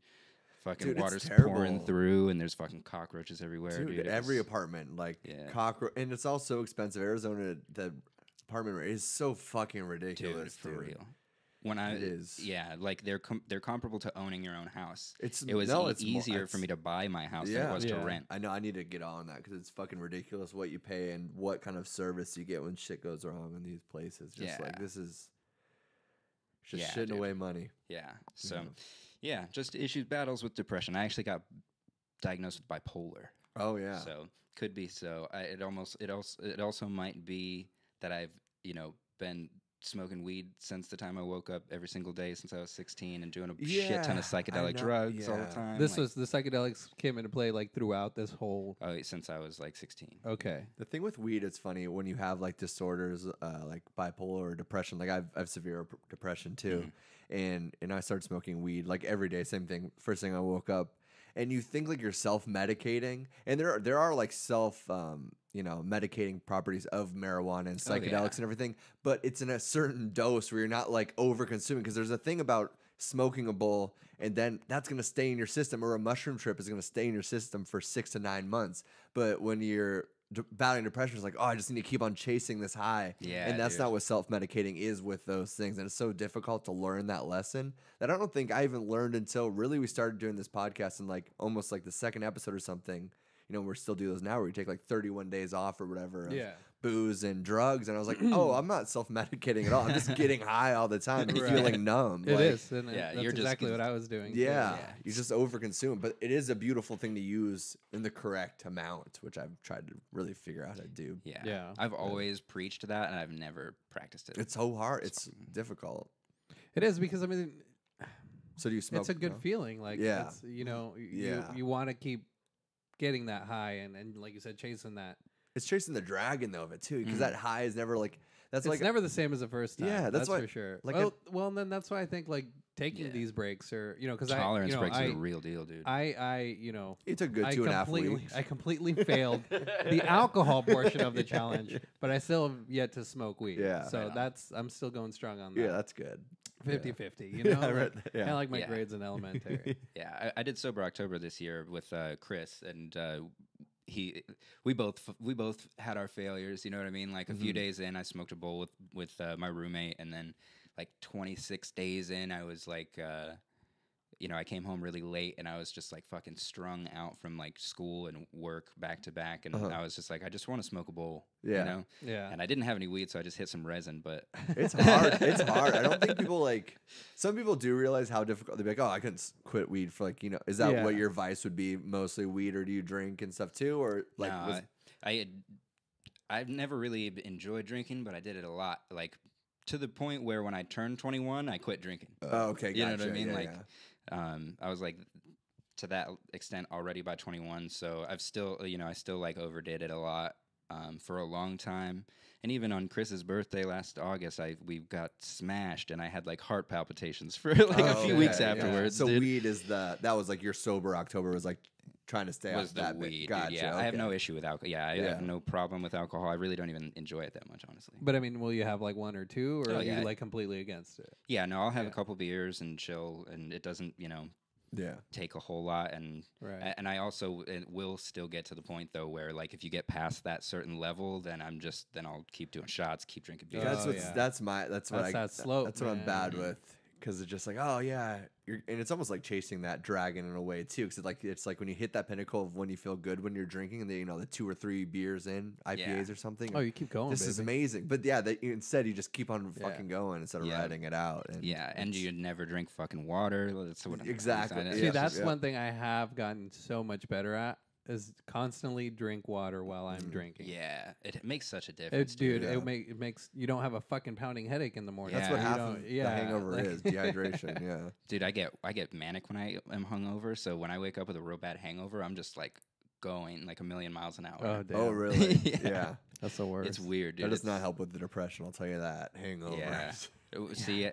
fucking Dude, it's water's terrible. pouring through, and there's fucking cockroaches everywhere, Dude, dude. It every was- apartment, like Yeah. cockroach, and it's all so expensive. Arizona, the apartment rate is so fucking ridiculous, dude, for dude. real. When I It is. yeah, like they're comparable to owning your own house. It's It was no, it's more- easier for it's- me to buy my house than Yeah. it was Yeah. to rent. I know I need to get on that because it's fucking ridiculous what you pay and what kind of service you get when shit goes wrong in these places. Just like Yeah. this is just Yeah, shitting dude. away money. Yeah. So, Yeah. yeah, just issues, battles with depression. I actually got diagnosed with bipolar. Oh yeah. So could be so. It also might be that I've been smoking weed since the time I woke up every single day since I was 16 and doing a shit ton of Yeah, I psychedelic know, drugs all yeah. the time. This like, was the psychedelics came into play like throughout this whole. since I was like 16. Okay. The thing with weed, it's funny when you have like disorders, like bipolar or depression. Like I've severe depression too, and I started smoking weed like every day. Same thing. First thing I woke up, and you think like you're self medicating, and there are like self medicating properties of marijuana and Oh, psychedelics yeah. and everything, but it's in a certain dose where you're not like over consuming. Because there's a thing about smoking a bowl and then that's going to stay in your system, or a mushroom trip is going to stay in your system for 6 to 9 months. But when you're battling depression, it's like, oh, I just need to keep on chasing this high. Yeah, and that's dude. not what self-medicating is with those things. And it's so difficult to learn that lesson that I don't think I even learned until really we started doing this podcast in like almost like the second episode or something. We're still doing those now where we take like 31 days off or whatever of Yeah. booze and drugs. And I was like, oh, I'm not self-medicating at all. I'm just getting high all the time and Right. feeling numb. It Like, is. And yeah, that's you're just exactly cons- what I was doing. Yeah, Yeah. you just overconsume. But it is a beautiful thing to use in the correct amount, which I've tried to really figure out how to do. Yeah. Yeah. I've always preached that, and I've never practiced it. It's so hard. It's difficult. It is because I mean, So do you smoke? it's a good no? feeling. Like, Yeah. it's, you Yeah. you want to keep getting that high and like you said, chasing that. It's chasing the dragon though of it too, because Mhm. that high is never like That's it's like never the same as the first time. Yeah, that's why- for sure. like Well, and then that's why I think like taking these breaks or because tolerance breaks are the real deal, dude. I it's a good 2.5 weeks. I completely failed the alcohol portion of the challenge, but I still have yet to smoke weed. Yeah. So Right on. I'm still going strong on that. Yeah, that's good. 50-50, you Yeah, know? right, yeah. Kind of like my Yeah. grades in elementary. Yeah, I did sober October this year with Chris, and we both had our failures. You know what I mean? Like a few days in, I smoked a bowl with my roommate, and then like 26 days in, I was like, I came home really late, and I was just like fucking strung out from like school and work back to back, and I was just like, I just want to smoke a bowl. Yeah. You know? Yeah. And I didn't have any weed, so I just hit some resin. But It's hard. It's hard. I don't think people some people do realize how difficult. They're like, oh, I couldn't quit weed for is that Yeah. what your vice would be? Mostly weed, or do you drink and stuff too? Or like, no, I've never really enjoyed drinking, but I did it a lot. Like to the point where when I turned 21, I quit drinking. oh, okay, gotcha. You know what I mean? Yeah, I was like to that extent already by 21. So I've still, I still like overdid it a lot for a long time. And even on Chris's birthday last August, we got smashed, and I had like heart palpitations for like a few weeks afterwards. So dude. weed is that was like your sober October was like trying to stay Was off the that weed? bit. Gotcha. Dude, yeah, okay. I have no issue with alcohol. Yeah, I have no problem with alcohol. I really don't even enjoy it that much, honestly. But I mean, will you have like one or two, or Oh, are yeah. you like completely against it? Yeah, no, I'll have a Yeah. couple beers and chill, and it doesn't, Yeah. take a whole lot. And Right. and I also will still get to the point though where like if you get past that certain level, then I'll keep doing shots, keep drinking beers. That's Oh, what's yeah. that's what That slope, that's what I'm man. bad with, because it's just like, oh yeah, and it's almost like chasing that dragon in a way too, because it's like when you hit that pinnacle of when you feel good when you're drinking, and the 2 or 3 beers in IPAs or something. Oh, you keep going. this is baby. amazing, but yeah, instead you just keep on Yeah. fucking going instead of Yeah. riding it out. And Yeah, and you never drink fucking water. That's what Exactly. I- See, Yeah. that's Yeah. one thing I have gotten so much better at is constantly drink water while I'm drinking. Yeah, it makes such a difference, Dude, Yeah. it makes you don't have a fucking pounding headache in the morning. that's Yeah. what You half don't- of yeah, the hangover like- is dehydration. Yeah. Dude, I get manic when I am hungover. So when I wake up with a real bad hangover, I'm just like going like a million miles an hour. Oh, damn. Oh really? Yeah. Yeah. That's the worst. It's weird, dude. That does It's- not help with the depression. I'll tell you that. Hangover. Yeah.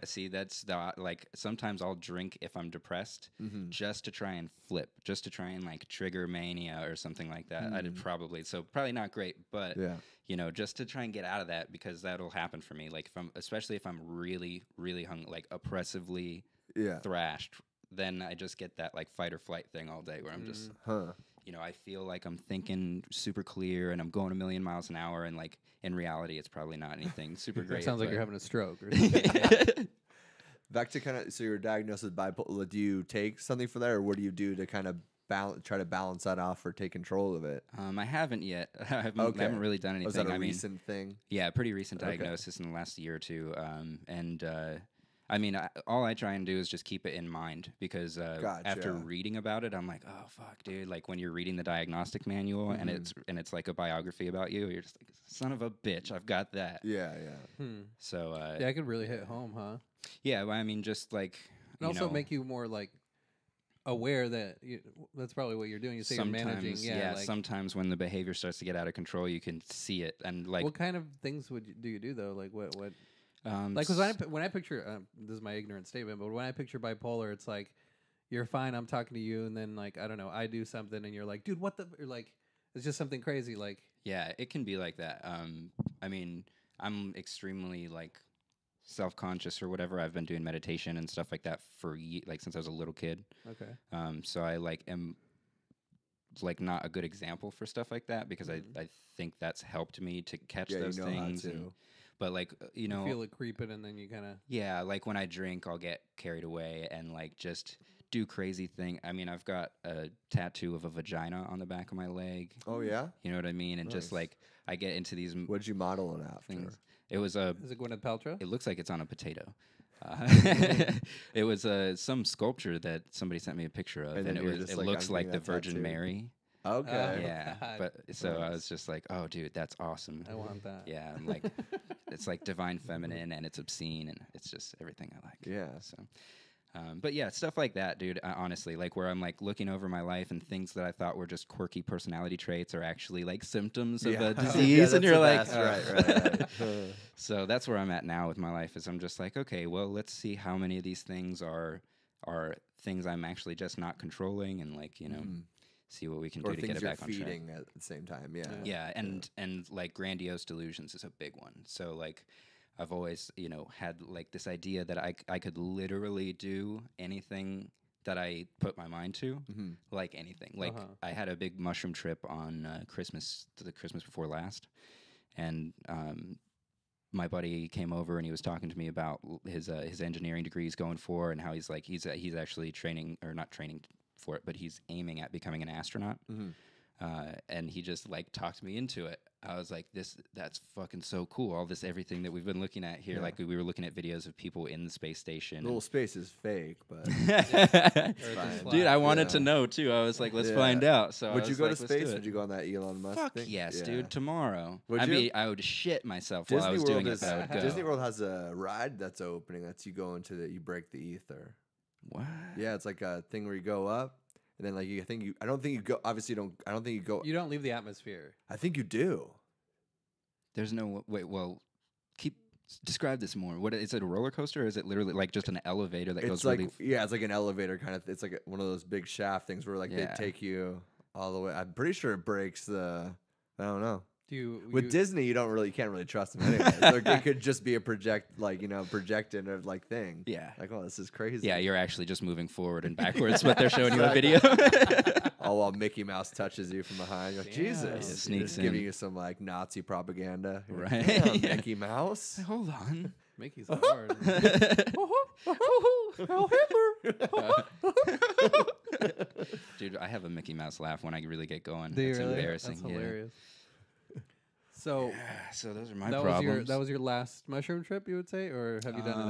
See, that's the like. Sometimes I'll drink if I'm depressed, just to try and flip, just to try and like trigger mania or something like that. I did probably not great, but Yeah. just to try and get out of that, because that'll happen for me. Like especially if I'm really, really like oppressively Yeah. thrashed, then I just get that like fight or flight thing all day, where I'm just, Huh. I feel like I'm thinking super clear and I'm going a million miles an hour, and like in reality, it's probably not anything super great. It sounds like but- you're having a stroke. Or something. Back to so you're diagnosed with bipolar. Do you take something for that, or what do you do to kind of try to balance that off or take control of it? I haven't yet. I haven't Okay. really done anything. Was that a I mean, recent thing? yeah, pretty recent Okay. diagnosis in the last year or two. I mean, all I try and do is just keep it in mind, because after Gotcha. reading about it, I'm like, oh fuck, dude. Like when you're reading the diagnostic manual and it's like a biography about you, you're just like, son of a bitch, I've got that. Yeah, yeah. So yeah, it could really hit home, huh? yeah, well, I mean, just like And also make you more like aware that that's probably what you're doing. You say you're managing. Yeah. Like, sometimes when the behavior starts to get out of control, you can see it, and like what kind of things do you do though? Like what? Like, because when I picture this is my ignorant statement, but when I picture bipolar, it's like you're fine. I'm talking to you, and then like I don't know, I do something, and you're like, dude, what the? Or like it's just something crazy. Like yeah, it can be like that. I mean, I'm extremely like self-conscious or whatever. I've been doing meditation and stuff like that for like since I was a little kid. okay, So I like am like not a good example for stuff like that, because I think that's helped me to catch those you know things. how to. But like you feel it creeping, and then you kind of yeah, like when I drink, I'll get carried away and like just do crazy thing. I mean, I've got a tattoo of a vagina on the back of my leg. Oh yeah. You know what I mean? And just Nice. like I get into these What'd you model it after? things. It was a. is it Gwyneth Paltrow? It looks like it's on a potato. It was some sculpture that somebody sent me a picture of, And and then it you're was. just It like, looks I'm like getting the that Virgin tattoo. Mary. Okay. Yeah, God. but so I Nice. was just like, oh, dude, that's awesome. I want that. Yeah, I'm like, it's like divine feminine, and it's obscene, and it's just everything I like. Yeah. So, But yeah, stuff like that, dude. Honestly, like where I'm like looking over my life and things that I thought were just quirky personality traits are actually like symptoms of a disease, and you're like, right. So that's where I'm at now with my life. Is I'm just like, okay, well, let's see how many of these things are things I'm actually just not controlling, and like see what we can do to get it back on track. Feeding at the same time, Yeah, and like grandiose delusions is a big one. So like I've always, had like this idea that I could literally do anything that I put my mind to, like anything. Like I had a big mushroom trip on the Christmas before last, and my buddy came over and he was talking to me about his engineering degrees going for, and how he's actually training, or not training for it, but he's aiming at becoming an astronaut. And he just like talked me into it. I was like, that's fucking so cool. Everything that we've been looking at here. Like we were looking at videos of people in the space station. Little space is fake, but dude, I wanted to know too. I was like, let's find out. So would you go to space? Would you go on that Elon Musk Fuck thing? yes, dude. Tomorrow. I would shit myself Disney while I was World doing it. But I would go. Disney World has a ride that's opening. That's you go into you break the ether. What? Yeah, it's like a thing where you go up. And then, like, I don't think you go. Obviously, I don't think you go. You don't leave the atmosphere. I think you do. There's no wait. Well, describe this more. What is it? A roller coaster, or is it literally like just an elevator that goes? Like really it's like an elevator kind of. It's like one of those big shaft things where like they take you all the way. I'm pretty sure it breaks the. I don't know. With Disney, you can't really trust them anyway. So it could just be a projected like thing. Yeah. Like, oh, this is crazy. Yeah, you're actually just moving forward and backwards, but they're showing you a video. All while Mickey Mouse touches you from behind. You're like, Jesus. Yeah, sneaks in. Giving you some like Nazi propaganda. You're right. Like, Mickey Mouse. Hold on. Mickey's hard. Dude, I have a Mickey Mouse laugh when I really get going. Do you It's really? embarrassing. That's hilarious. So, so those are my problems. That was your last mushroom trip, you would say, or have you done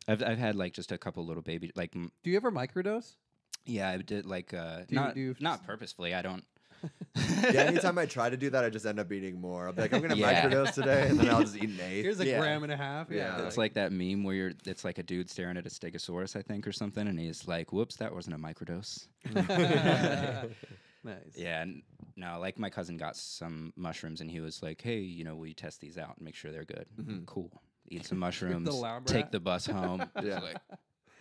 it after? I've had like just a couple little baby like. Do you ever microdose? Yeah, I did like not purposefully. I don't. Yeah, anytime I try to do that, I just end up eating more. I'll be like, I'm gonna microdose today, and then I'll just eat an eighth. Here's a gram and a half. Yeah, it's like that meme where it's like a dude staring at a stegosaurus, I think, or something, and he's like, "Whoops, that wasn't a microdose." Nice. Yeah, no, like my cousin got some mushrooms, and he was like, "Hey, will you test these out and make sure they're good?" Cool. Eat some mushrooms. Take the bus home. Yeah. Like,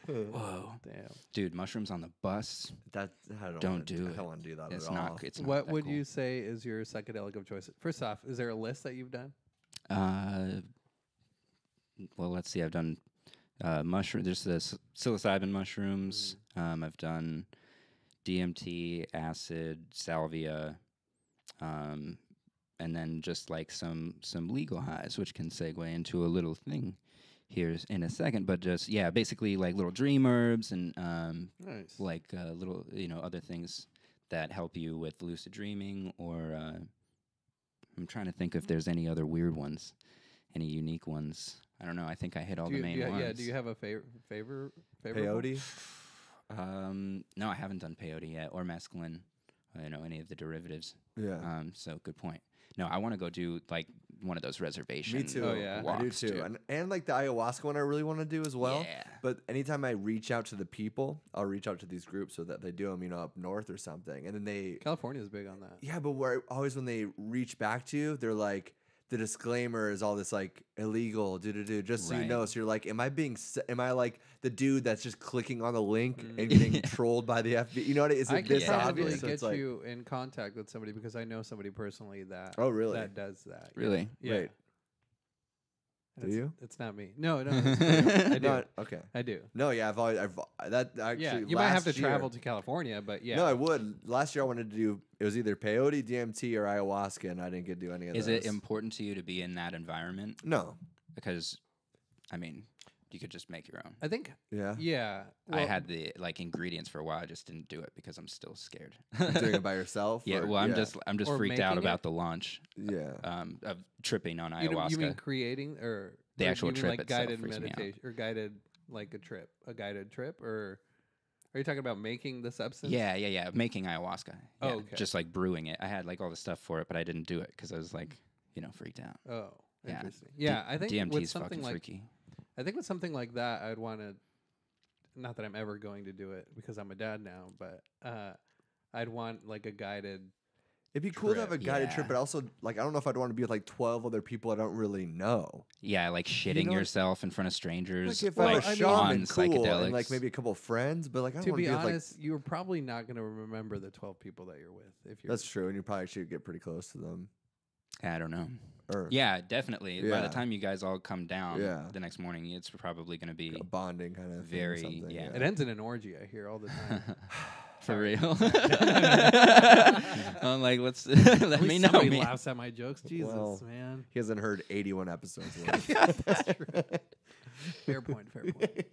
whoa, damn, dude, mushrooms on the bus. I don't do it. I don't want to do that it's at not, all. It's not. What that would cool. you say is your psychedelic of choice? First off, is there a list that you've done? Well, let's see. I've done mushroom. There's the psilocybin mushrooms. I've done DMT, acid, salvia, and then just like some legal highs, which can segue into a little thing here in a second. But just basically like little dream herbs and Nice. like little other things that help you with lucid dreaming. Or I'm trying to think if there's any other weird ones, any unique ones. I don't know. I think I hit all the main ones. Yeah. Do you have a favorite? Peyote? No, I haven't done peyote yet, or mescaline. Any of the derivatives. Yeah. So good point. No, I want to go do like one of those reservations. Me too. Oh, yeah. I do walks, too. dude. And like the ayahuasca one, I really want to do as well. Yeah. But anytime I reach out to the people, I'll reach out to these groups so that they do them, up north or something, and then California is big on that. Yeah, but always when they reach back to you, they're like, the disclaimer is all this like illegal, just so you know. So you're like, am I like the dude that's just clicking on the link and getting trolled by the FBI? You know what? Is it this obvious? I can probably get you in contact with somebody because I know somebody personally that. Oh, really? That does that. Really? Yeah. Right. Do you? It's not me. No. I do. Okay. I do. No, yeah, that actually. Yeah, you might have to travel to California, but yeah. No, I would. Last year I wanted to do. It was either peyote, DMT, or ayahuasca, and I didn't get to do any of those. Is it important to you to be in that environment? No. Because, I mean, you could just make your own. I think. Yeah. Yeah. I had the ingredients for a while. I just didn't do it because I'm still scared. Doing it by yourself? Yeah. Well, I'm just Or freaked out making about the launch. Yeah. Of tripping on ayahuasca. You mean creating or the actual you mean trip like itself guided freaks me out. meditation or guided like a guided trip, or are you talking about making the substance? Yeah. Making ayahuasca. Oh, Yeah, okay. Just like brewing it. I had like all the stuff for it, but I didn't do it because I was like, freaked out. Oh, Yeah. interesting. Yeah, I think DMT with is something fucking like freaky. I think with something like that, I'd want to. not that I'm ever going to do it because I'm a dad now, but I'd want like a guided. It'd be cool to have a guided Yeah. trip, but also like I don't know if I'd want to be with like 12 other people I don't really know. Yeah, like shitting know, yourself in front of strangers, Like if like I'm a on shaman, cool, psychedelics. and like maybe a couple of friends, but like I don't To want be to be honest, you're probably not going to remember the 12 people that you're with if you're. That's true, and you probably should get pretty close to them. I don't know. Or Yeah, definitely. By Yeah. the time you guys all come down Yeah. the next morning, it's probably going to be a bonding kind of very- thing or something, yeah. It ends in an orgy. I hear all the time. for real. I'm like, let's let me know. Somebody Me. laughs at my jokes. Jesus, Well, man. He hasn't heard 81 episodes. Worth. That's true. Fair point. Fair point.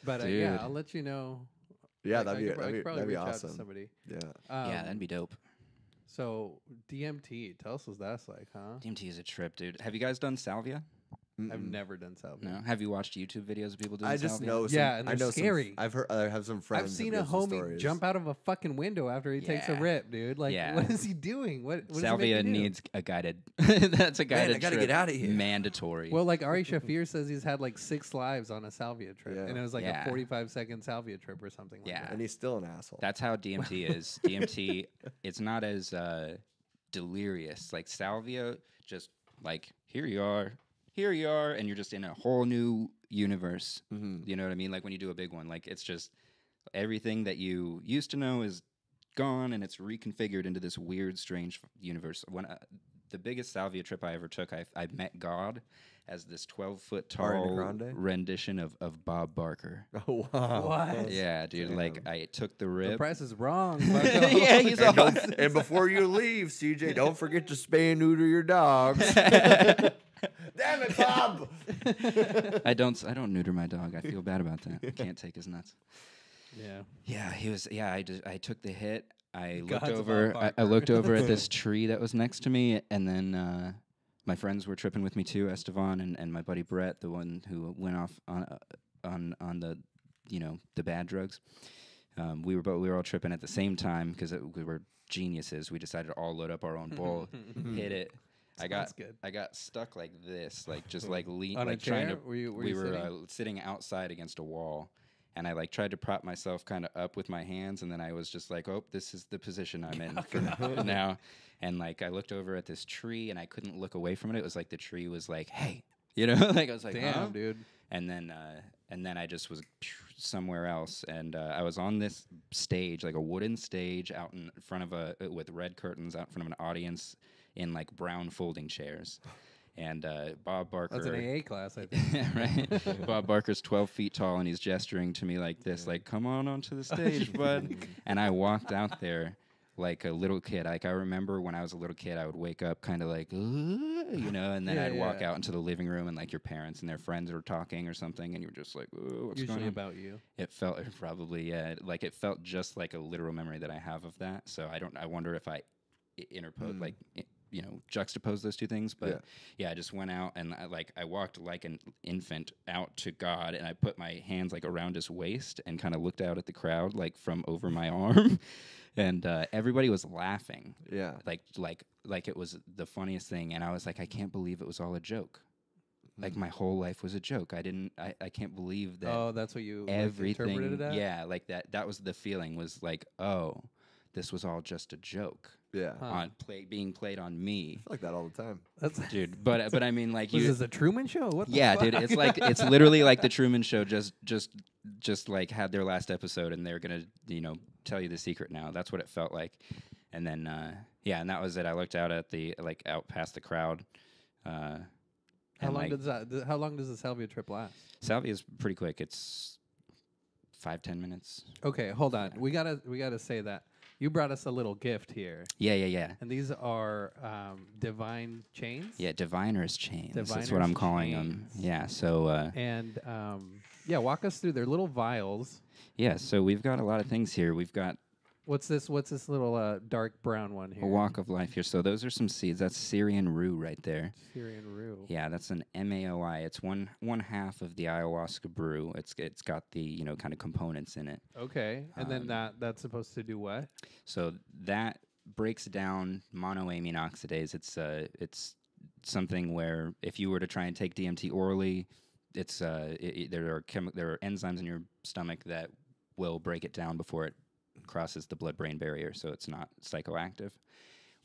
But yeah, Dude. I'll let you know. Yeah, I that'd could probably be reach out to awesome. somebody. Yeah. Yeah, that'd be dope. So DMT, tell us what that's like, huh? DMT is a trip, dude. Have you guys done salvia? I've never done salvia. No. Have you watched YouTube videos of people doing I just salvia? know. Some, Yeah, and I they're know scary. I've heard. I have some friends. I've that seen a give some homie stories. jump out of a fucking window after he takes a Yeah. rip, dude. Like, Yeah. what is he doing? What does he Salvia make you do? needs a guided. That's a guided. I gotta trip. get outta here. Mandatory. Well, like Ari Shafir says, he's had like 6 lives on a salvia trip, Yeah. and it was like Yeah. a 45-second salvia trip or something. Yeah. Like and he's still an asshole. That's how DMT is. DMT, it's not as delirious. Like salvia, just like here you are, and you're just in a whole new universe. You know what I mean? Like when you do a big one, like it's just everything that you used to know is gone, and it's reconfigured into this weird, strange universe. When the biggest salvia trip I ever took, I met God as this 12-foot tall Grande? rendition of Bob Barker. Oh wow. What? Yeah, dude. Like I took the rip. The price is wrong. Yeah, he's And, all. and before you leave, CJ, don't forget to spay and neuter your dogs. Damn it, Bob! I don't neuter my dog. I feel bad about that. I can't take his nuts. Yeah. Yeah, he was. Yeah, I took the hit. I looked God's a over. Bob I Barker. looked over at this tree that was next to me, and then my friends were tripping with me too, Estevan and my buddy Brett, the one who went off on the the bad drugs. We were all tripping at the same time because we were geniuses. We decided to all load up our own bowl, hit it. Smells good. I got stuck like this, like just like On like a trying chair? to. Were you we were sitting? sitting outside against a wall, and I like tried to prop myself kind of up with my hands, and then I was just like, "Oh, this is the position I'm in for now." And like I looked over at this tree, and I couldn't look away from it. It was like the tree was like, "Hey," like I was like, Damn, "Huh?" dude. And then I just was somewhere else, and I was on this stage, like a wooden stage, out in front of with red curtains, out in front of an audience in like brown folding chairs, and Bob Barker. That's an AA class, I think. Right. Bob Barker's 12 feet tall, and he's gesturing to me like this, like "Come on onto the stage, bud." And I walked out there like a little kid. Like I remember when I was a little kid, I would wake up kind of like, and then Yeah, I'd walk yeah. out into the living room, and like your parents and their friends were talking or something, and you were just like, what's Usually going on? about you. It felt probably, like it felt just like a literal memory that I have of that. So I wonder if I interpose, juxtapose those two things. But yeah, I just went out and I walked like an infant out to God, and I put my hands like around his waist and kind of looked out at the crowd like from over my arm. And everybody was laughing. Yeah. Like it was the funniest thing. And I was like, I can't believe it was all a joke. Like my whole life was a joke. I can't believe that. Oh, that's what you Everything. interpreted it as? Yeah, like that was the feeling, was like, oh, this was all just a joke. Yeah. Huh. On being played on me. I feel like that all the time. That's Dude, but I mean, like Was you this a Truman Show? What the yeah, fuck? dude, it's literally like the Truman Show just like had their last episode, and they're gonna tell you the secret now. That's what it felt like. And then and that was it. I looked out at out past the crowd. How long does the salvia trip last? Salvia is pretty quick. It's 5-10 minutes. Okay, hold on. We gotta say that you brought us a little gift here, Yeah. and these are divine chains. Yeah, diviner's chains. That's what Diviner's I'm calling them. chains. Yeah. So And walk us through their little vials. yeah. So we've got a lot of things here. We've got What's this little dark brown one here? a walk of life here. So those are some seeds. That's Syrian rue right there. Syrian rue. Yeah, that's an MAOI. It's one half of the ayahuasca brew. It's got the kind of components in it. Okay, and then that's supposed to do what? So that breaks down monoamine oxidase. It's something where if you were to try and take DMT orally, there are enzymes in your stomach that will break it down before it crosses the blood-brain barrier, so it's not psychoactive.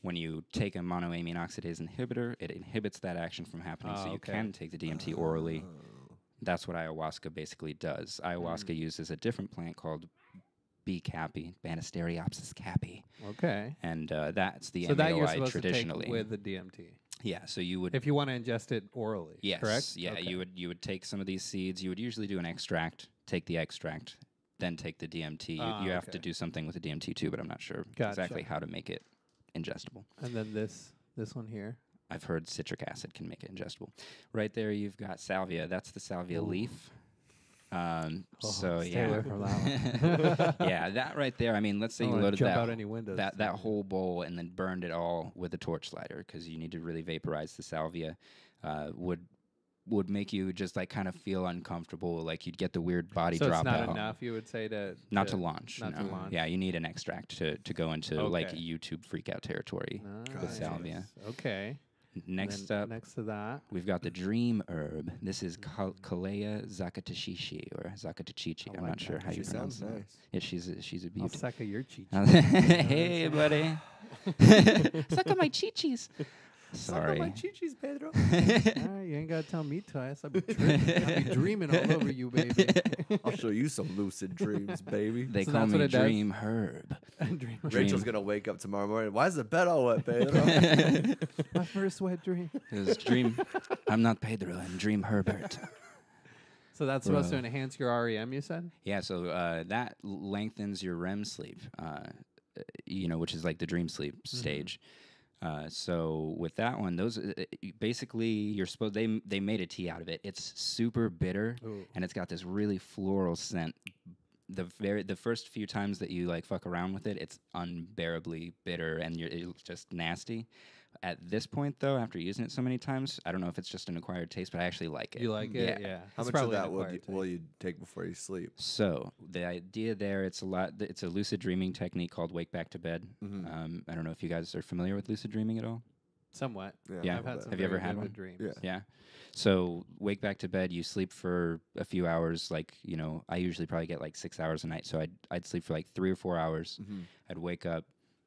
When you take a monoamine oxidase inhibitor, it inhibits that action from happening, so you can take the DMT orally. That's what ayahuasca basically does. Ayahuasca uses a different plant called B. capi, Banisteriopsis capi. Okay. And that's the so that you're MAOI supposed traditionally. to take with the DMT. Yeah, so you would... If you want to ingest it orally, yes, correct? Yeah, okay. you would take some of these seeds. You would usually do an extract, take the extract, then take the DMT. You have to do something with the DMT too, but I'm not sure exactly how to make it ingestible. And then this one here. I've heard citric acid can make it ingestible. Right there, you've got salvia. That's the salvia leaf. Stay away from that one. Yeah, that right there. I mean, let's say you loaded that whole bowl and then burned it all with a torch lighter, because you need to really vaporize the salvia. Would make you just like kind of feel uncomfortable, like you'd get the weird body drop out. So it's not enough, you would say, to launch. Not to launch. Yeah, you need an extract to go into like YouTube freak out territory with salvia. Okay. Next up, next to that, we've got the dream herb. This is Kalea Zakatashishi or Zakatachichi. I'm not sure how you pronounce it. Nice. Yeah, she's a beauty. I'll suck your chichi. Hey, buddy. Suck on my chichis. Sorry. Suck on my chichis, Pedro. You ain't got to tell me twice. I'll be dreaming all over you, baby. I'll show you some lucid dreams, baby. They call me Dream Herb. Rachel's going to wake up tomorrow morning. Why is the bed all wet, Pedro? My first wet dream. It was Dream. I'm not Pedro. I'm Dream Herbert. So that's supposed to enhance your REM, you said? Yeah, so that lengthens your REM sleep, which is like the dream sleep stage. So with that one, those basically you're supposed they made a tea out of it. It's super bitter and it's got this really floral scent. The first few times that you like fuck around with it, it's unbearably bitter and it's just nasty. At this point, though, after using it so many times, I don't know if it's just an acquired taste, but I actually like it. You like it? Yeah. How much of that will you take before you sleep? So the idea there, it's a lucid dreaming technique called wake back to bed. I don't know if you guys are familiar with lucid dreaming at all. Somewhat. Yeah. I've had some Have you ever had one? Dreams. Yeah. So wake back to bed, you sleep for a few hours. Like, I usually probably get like 6 hours a night. So I'd sleep for like 3 or 4 hours. I'd wake up,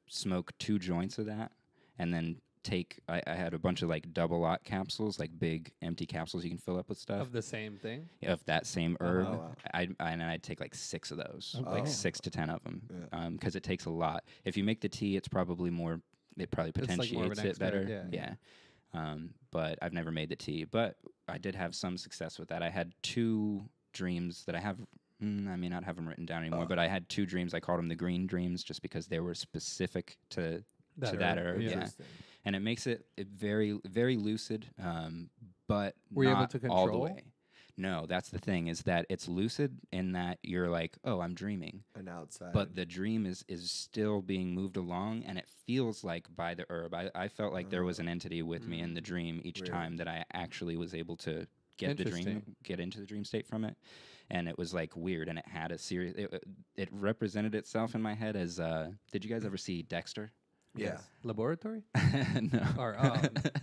smoke 2 joints of that, and then I had a bunch of like double lot capsules, like big empty capsules you can fill up with stuff. Of the same thing? Of that same herb. I'd take like 6 of those, like 6 to 10 of them, because it takes a lot. If you make the tea, it's probably more, it probably potentiates it better. Yeah. But I've never made the tea. But I did have some success with that. I had 2 dreams that I have. I may not have them written down anymore, but I had 2 dreams. I called them the green dreams just because they were specific to that herb. Yeah. And it makes it very, very lucid, but were you able to control? All the way. No, that's the thing, is that it's lucid in that you're like, oh, I'm dreaming. And outside. But the dream is still being moved along, and it feels like by the herb. I felt like there was an entity with me in the dream each time that I actually was able to get into the dream state from it. And it was like weird, and it had a serious, it represented itself in my head as, did you guys ever see Dexter? Yeah. Laboratory? No. Or,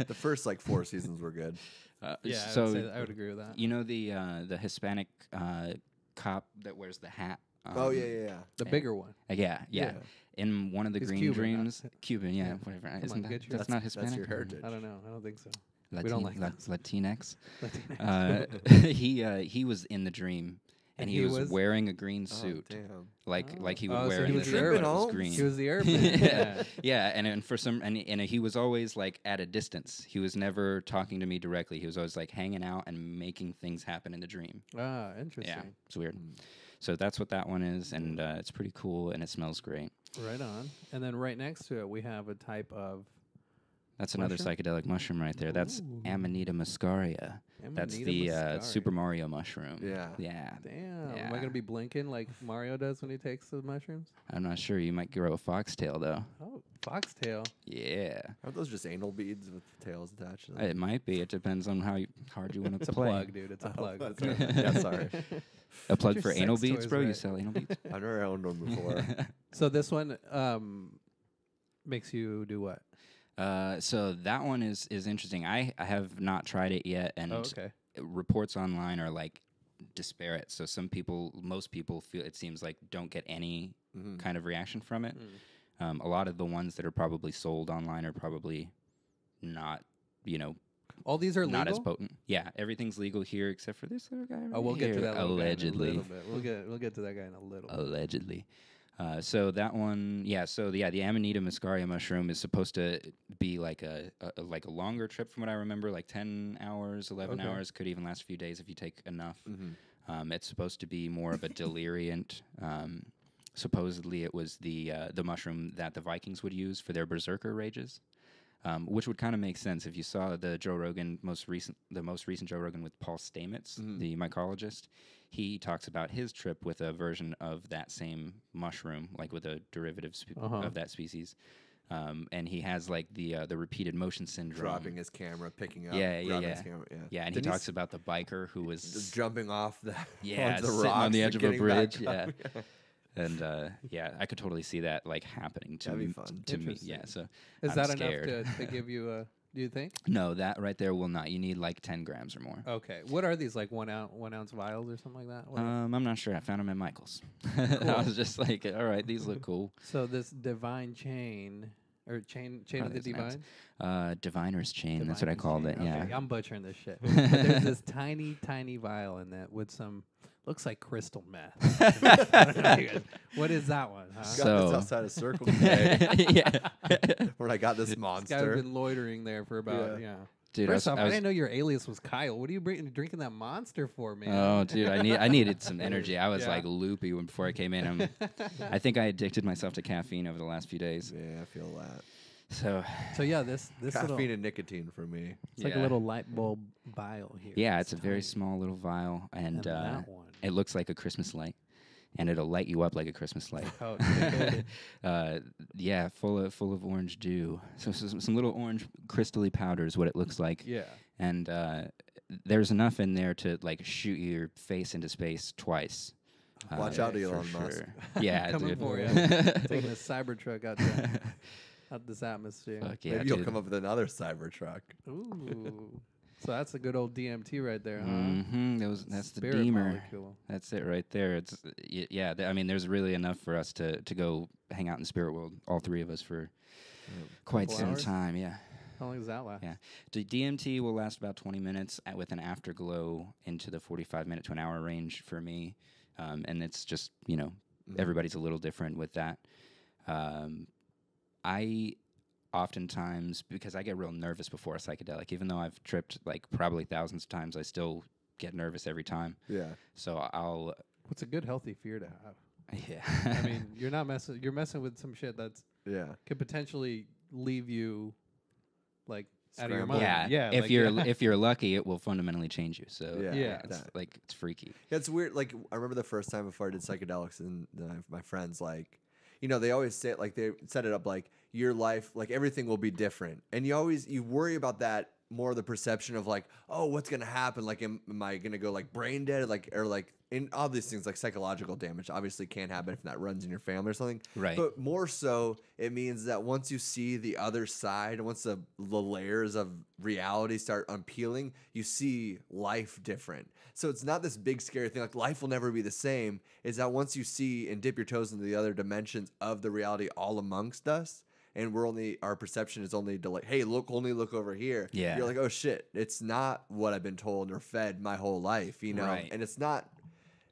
the first like 4 seasons were good. So I would agree with that. You know the Hispanic cop that wears the hat? Yeah. The bigger one. Yeah. In one of the green Cuban, dreams, Cuban, whatever. Isn't that's not Hispanic? That's your heritage. I don't know. I don't think so. We don't like Latinx. Latinx. He was in the dream. And he was wearing a green suit, like he would wear. So he was the urban. Was green. He was the urban. Yeah, and for some, and he was always like at a distance. He was never talking to me directly. He was always like hanging out and making things happen in the dream. Ah, interesting. Yeah, it's weird. So that's what that one is, and it's pretty cool, and it smells great. Right on. And then right next to it, we have a type of. That's another psychedelic mushroom right there. That's Amanita muscaria. That's the Super Mario mushroom. Yeah. Damn. Am I going to be blinking like Mario does when he takes the mushrooms? I'm not sure. You might grow a foxtail, though. Oh, foxtail. Yeah. Aren't those just anal beads with tails attached to them? It might be. It depends on how hard you want to It's play. a plug, dude. It's a plug. Yeah, sorry. A plug for anal beads, bro? Right? You sell anal beads? I've never owned one before. So this one makes you do what? So that one is interesting. I have not tried it yet, and reports online are like disparate. So most people feel, it seems like, don't get any kind of reaction from it. A lot of the ones that are probably sold online are probably not, all these are not legal? as potent. Yeah, everything's legal here except for this little guy. Right we'll get to that little allegedly. guy in a little bit. We'll get to that guy in a little bit. Allegedly. So that one, the Amanita muscaria mushroom is supposed to be like a longer trip from what I remember, like 10 hours, 11 hours, could even last a few days if you take enough. It's supposed to be more of a deliriant. Supposedly it was the mushroom that the Vikings would use for their berserker rages. Which would kind of make sense if you saw the most recent Joe Rogan with Paul Stamets, the mycologist. He talks about his trip with a version of that same mushroom, like with a derivative of that species. And he has like the repeated motion syndrome. Dropping his camera, picking up. Yeah. And he talks about the biker who was just jumping off the onto the sitting rocks on the edge of a bridge. And I could totally see that like happening to me. To me, yeah. So is that enough to give you a? Do you think? No, that right there will not. You need like 10 grams or more. Okay. What are these, like 1 ounce vials or something like that? I'm not sure. I found them at Michael's. I was just like, all right, these look cool. So this divine chain. Or chain of the divine? Diviner's chain. That's what I called it. Yeah. Okay, I'm butchering this shit. But there's this tiny vial in that with some, looks like crystal meth. What is that one? Huh? Got this outside a Circle K. Where I got this monster. This guy's been loitering there for about, Dude, First off, I didn't know your alias was Kyle. What are you drinking that monster for, man? Oh, dude, I needed some energy. I was like loopy before I came in. I think I addicted myself to caffeine over the last few days. Yeah, I feel that. So yeah, this caffeine and nicotine for me. It's like a little light bulb vial here. Yeah, it's a very small little vial, and that one. It looks like a Christmas light. And it'll light you up like a Christmas light. Full of orange dew. So some little orange crystally powder is what it looks like. Yeah. And there's enough in there to like shoot your face into space twice. Watch out, Elon Musk. Yeah, coming dude. for you. Taking a Cybertruck out this atmosphere. Fuck yeah, maybe you'll come up with another Cybertruck. Ooh. So that's a good old DMT right there, huh? Mm-hmm. That's Spirit the beamer. molecule. That's it right there. It's I mean, there's really enough for us to go hang out in the spirit world, all three of us, for quite some time. Yeah. How long does that last? Yeah. The DMT will last about 20 minutes with an afterglow into the 45-minute to an hour range for me. And it's just, everybody's a little different with that. I oftentimes, because I get real nervous before a psychedelic, even though I've tripped like probably thousands of times, I still get nervous every time. Yeah. So I'll. What's a good healthy fear to have? Yeah. I mean, you're messing with some shit that's could potentially leave you like out of your mind. Yeah. If you're lucky, it will fundamentally change you. So it's freaky. Yeah, it's weird. Like I remember the first time before I did psychedelics, and my friends like, they always say it, like they set it up like your life, like everything will be different, and you worry about that more, the perception of like, oh, what's gonna happen? Like, am I gonna go like brain dead? Like, or like in all these things, like psychological damage obviously can't happen if that runs in your family or something. Right. But more so, it means that once you see the other side, once the layers of reality start unpeeling, you see life different. So it's not this big scary thing like life will never be the same. It's that once you see and dip your toes into the other dimensions of the reality all amongst us, and our perception is only to like, hey, only look over here. Yeah. You're like, oh shit, it's not what I've been told or fed my whole life, Right. And it's not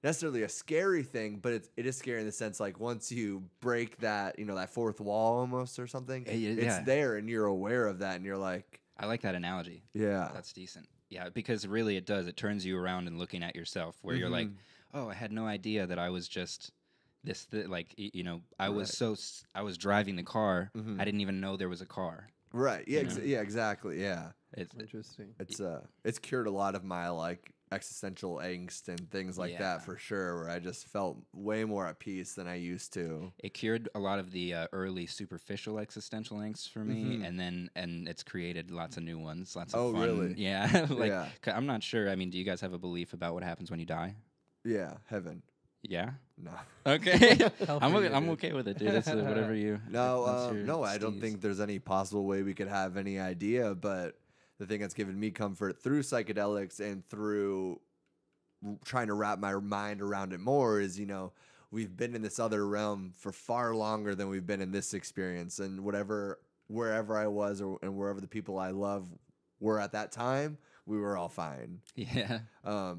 necessarily a scary thing, but it is scary in the sense like once you break that, that fourth wall almost or something, it's there and you're aware of that and you're like. I like that analogy. Yeah. That's decent. Yeah, because really it does. It turns you around and looking at yourself where you're like, oh, I had no idea that I was just I was driving the car. I didn't even know there was a car. Right. Yeah. Exactly. Yeah. It's interesting. It's cured a lot of my like existential angst and things like that for sure, where I just felt way more at peace than I used to. It cured a lot of the early superficial existential angst for me, and it's created lots of new ones, lots of fun. Really? Yeah. I'm not sure. I mean, do you guys have a belief about what happens when you die? Yeah, heaven. Yeah. No. Okay. I'm okay with it, dude. It's whatever you. No. I don't think there's any possible way we could have any idea, but the thing that's given me comfort through psychedelics and through trying to wrap my mind around it more is, you know, we've been in this other realm for far longer than we've been in this experience. And wherever I was and wherever the people I love were at that time, we were all fine. Yeah.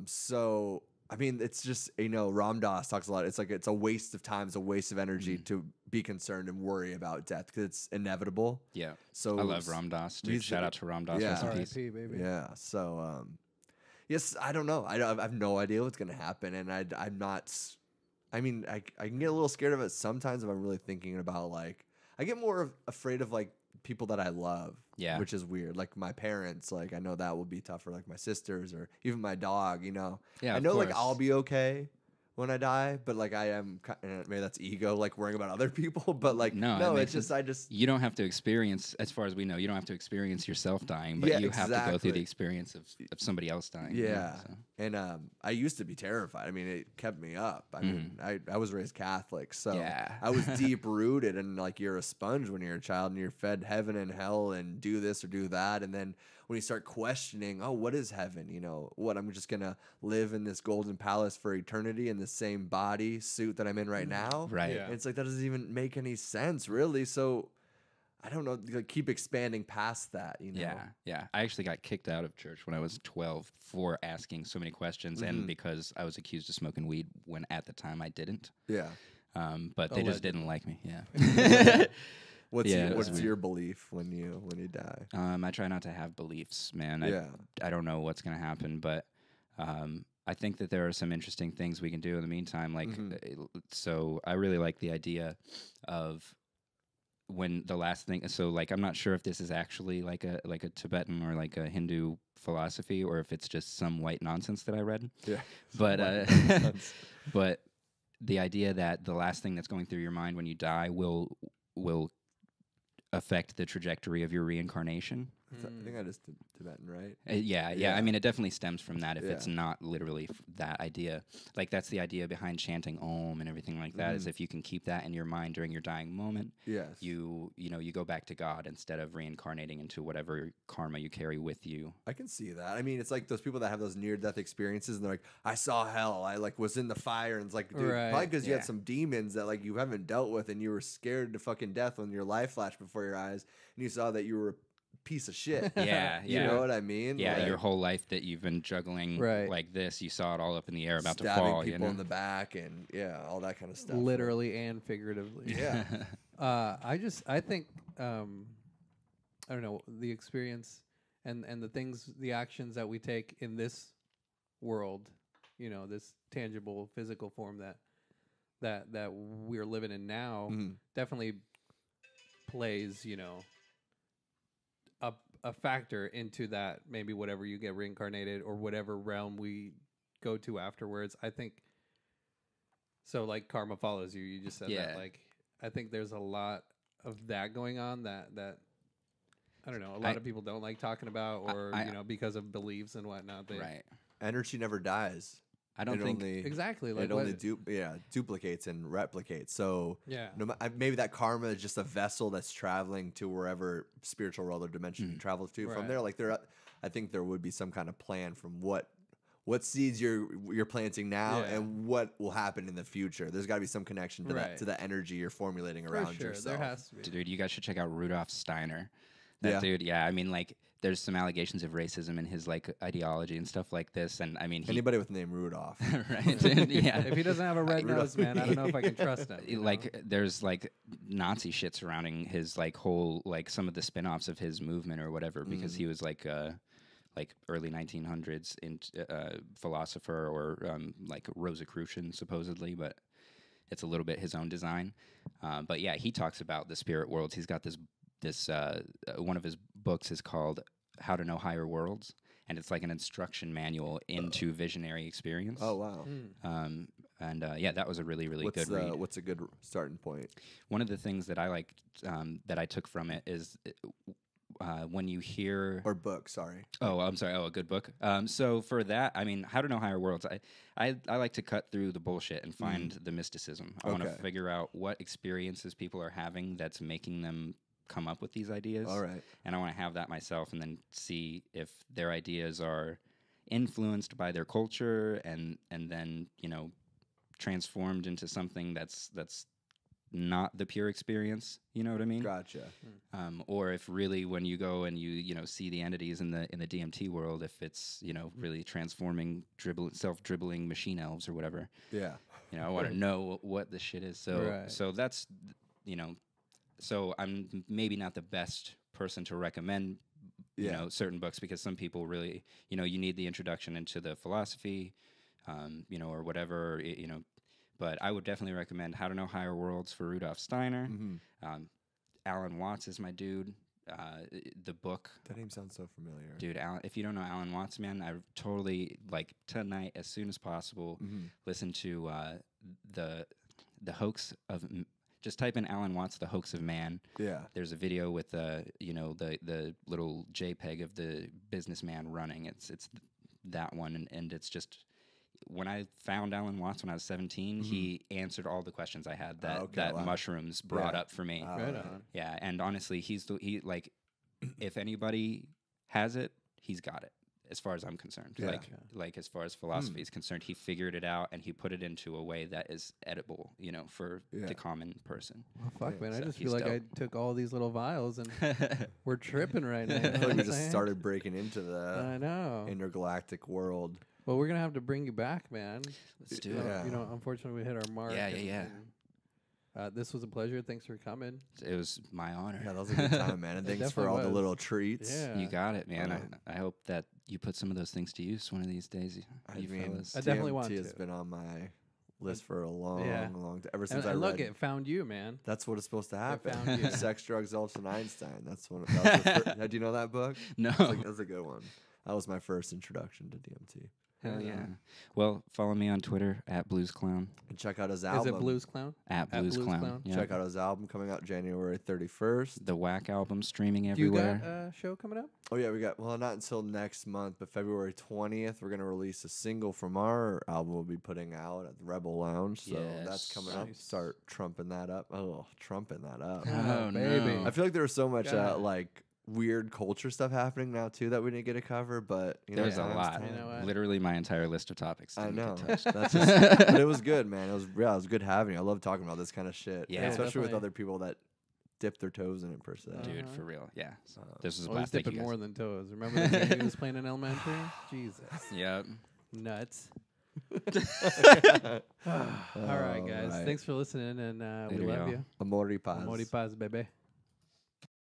So, I mean, it's just, you know, Ram Dass talks a lot. It's like, it's a waste of time. It's a waste of energy to be concerned and worry about death because it's inevitable. Yeah. So I love Ram Dass, dude. Shout out to Ram Dass. Yeah. Rest in peace. R.I.P., baby. Yeah. So, yes, I don't know. I have no idea what's going to happen. And I'm not, I mean, I can get a little scared of it sometimes if I'm really thinking about, like, I get more afraid of, like, people that I love. Yeah. Which is weird. Like my parents, like I know that will be tougher, like my sisters or even my dog, you know. Yeah. I know like course. I'll be okay when I die, but like I am maybe that's ego, like worrying about other people, but like no, it's just you don't have to experience, as far as we know, you don't have to experience yourself dying, but Yeah, you have to go through the exactly. experience of somebody else dying. Yeah. So. And I used to be terrified. I mean, it kept me up. I mean, I was raised Catholic, so Yeah. I was deep rooted, and like you're a sponge when you're a child, and you're fed heaven and hell, and do this or do that, and then when you start questioning, oh, what is heaven? You know, what I'm just gonna live in this golden palace for eternity in the same body suit that I'm in right now, Right. Yeah. And it's like that doesn't even make any sense, really. So I don't know, like, keep expanding past that, you know. Yeah, yeah. I actually got kicked out of church when I was 12 for asking so many questions, and because I was accused of smoking weed when at the time I didn't. Yeah. But they just didn't like me. Yeah. What's Yeah, it was what's weird. your belief when you die? I try not to have beliefs, man. Yeah. I don't know what's gonna happen, but I think that there are some interesting things we can do in the meantime. Like, so I really like the idea of when the last thing. So, like, I'm not sure if this is actually like a Tibetan or like a Hindu philosophy, or if it's just some white nonsense that I read. Yeah. But but the idea that the last thing that's going through your mind when you die will affect the trajectory of your reincarnation. I think that is Tibetan, right? Yeah. I mean, it definitely stems from that if it's Yeah. not literally that idea. Like, that's the idea behind chanting Om and everything like that, is if you can keep that in your mind during your dying moment, Yes. you go back to God instead of reincarnating into whatever karma you carry with you. I can see that. I mean, it's like those people that have those near-death experiences, and they're like, "I saw hell. I like was in the fire," and it's like, dude, Right. probably because you Yeah. had some demons that like you haven't dealt with, and you were scared to fucking death when your life flashed before your eyes, and you saw that you were a piece of shit. Yeah, You know what I mean? Yeah, Like, your whole life that you've been juggling Right. like this, you saw it all up in the air about to stabbing fall. people You know? in the back, and yeah, all that kind of stuff. Literally and figuratively. Yeah. I think I don't know, the experience and the things, the actions that we take in this world, you know, this tangible physical form that we're living in now, definitely plays, you know, a factor into that, maybe whatever you get reincarnated or whatever realm we go to afterwards. I think so, like, karma follows you. You just said Yeah. that. Like, I think there's a lot of that going on that I don't know, a lot of people don't like talking about, or you know, because of beliefs and whatnot. Right. Energy never dies. I don't It think only, Exactly. Like, it only duplicates and replicates. So yeah. maybe that karma is just a vessel that's traveling to wherever spiritual world or dimension it travels to. From Right. there, like I think there would be some kind of plan from what seeds you're planting now Yeah. and what will happen in the future. There's got to be some connection to Right. the energy you're formulating For around sure, yourself. there has to be. Dude, you guys should check out Rudolf Steiner. That Yeah. dude, yeah. I mean, like, there's some allegations of racism in his like ideology and stuff like this, and I mean, Anybody with the name Rudolph. right? Dude, yeah. If he doesn't have a red nose, man, I don't know if I can trust him. you know? Like, there's like Nazi shit surrounding his like whole like some of the spin-offs of his movement or whatever, because he was like early 1900s philosopher or like Rosicrucian supposedly, but it's a little bit his own design. But yeah, he talks about the spirit worlds. He's got this one of his books is called How to Know Higher Worlds, and it's like an instruction manual into visionary experience. Oh wow. Yeah, that was a really good read. What's a good starting point? One of the things that I like that I took from it is when you hear Or book, sorry. Oh, I'm sorry. Oh, a good book. So for that, I mean, How to Know Higher Worlds. I like to cut through the bullshit and find the mysticism. I want to Okay. figure out what experiences people are having that's making them come up with these ideas. All right. And I want to have that myself, and then see if their ideas are influenced by their culture, and then, you know, transformed into something that's not the pure experience. You know what I mean? Gotcha. Or if really, when you go and you know, see the entities in the DMT world, if it's, you know, really transforming self-dribbling machine elves or whatever. Yeah. You know, I want to know what the shit is. So so that's, you know, so I'm maybe not the best person to recommend, you know, certain books, because some people really, you know, you need the introduction into the philosophy, you know, or whatever, you know. But I would definitely recommend How to Know Higher Worlds for Rudolf Steiner. Alan Watts is my dude. The book. That name sounds so familiar. Dude, if you don't know Alan Watts, man, I totally, like, tonight, as soon as possible, listen to the hoax of... Just type in Alan Watts, The Hoax of Man. Yeah. There's a video with you know, the little JPEG of the businessman running. It's that one, and it's just, when I found Alan Watts when I was 17, he answered all the questions I had that mushrooms brought up for me. Right on. Yeah, and honestly, he like, if anybody has it, he's got it. As far as I'm concerned, like as far as philosophy is concerned, he figured it out, and he put it into a way that is edible, you know, for the common person. Well, fuck, man, So I just he's feel like dope. I took all these little vials and we're tripping right now. I feel like we just started breaking into the I know. intergalactic world. Well, we're gonna have to bring you back, man. Let's do You it. know, you know, unfortunately, we hit our mark. Yeah. This was a pleasure. Thanks for coming. It was my honor. Yeah, that was a good time, man. And It thanks for definitely all the was. little treats. Yeah, You got it, man. I hope that you put some of those things to use one of these days. You fellas. I definitely want DMT has to. been on my list for a long, Yeah. long time. Ever since I And read. look, it found you, man. That's what it's supposed to happen. found you. Sex, Drugs, Elvis, and Einstein. That's one. That was the do you know that book? No. That's a good one. That was my first introduction to DMT. Hell yeah. Well, follow me on Twitter at Blues Clown. And check out his Is album. it Blues Clown? At Blues Clown. Yeah. Check out his album coming out January 31st. The Whack album streaming Do you everywhere. got a show coming up? Oh yeah, we got not until next month, but February 20th we're gonna release a single from our album we'll be putting out at the Rebel Lounge. So that's coming up. Nice. Start trumping that up. Oh, trumping that up. Oh, baby. no. I feel like there's so much God. like weird culture stuff happening now too that we didn't get to cover, but you know, There's a time's lot. time. You know what? Literally my entire list of topics. I didn't know. get touched. That's just, but it was good, man. It was good having you. I love talking about this kind of shit. Yeah. And especially with Definitely. other people that dip their toes in it per se. Dude, for real. Yeah. So this was a Well, he's blast. Thank you dipping guys. more than toes. Remember the game he was playing in elementary? Jesus. Yep. Nuts. All right, guys. right. Thanks for listening, and we Later, love y'all. you. Amor y Paz. Amor y Paz, baby.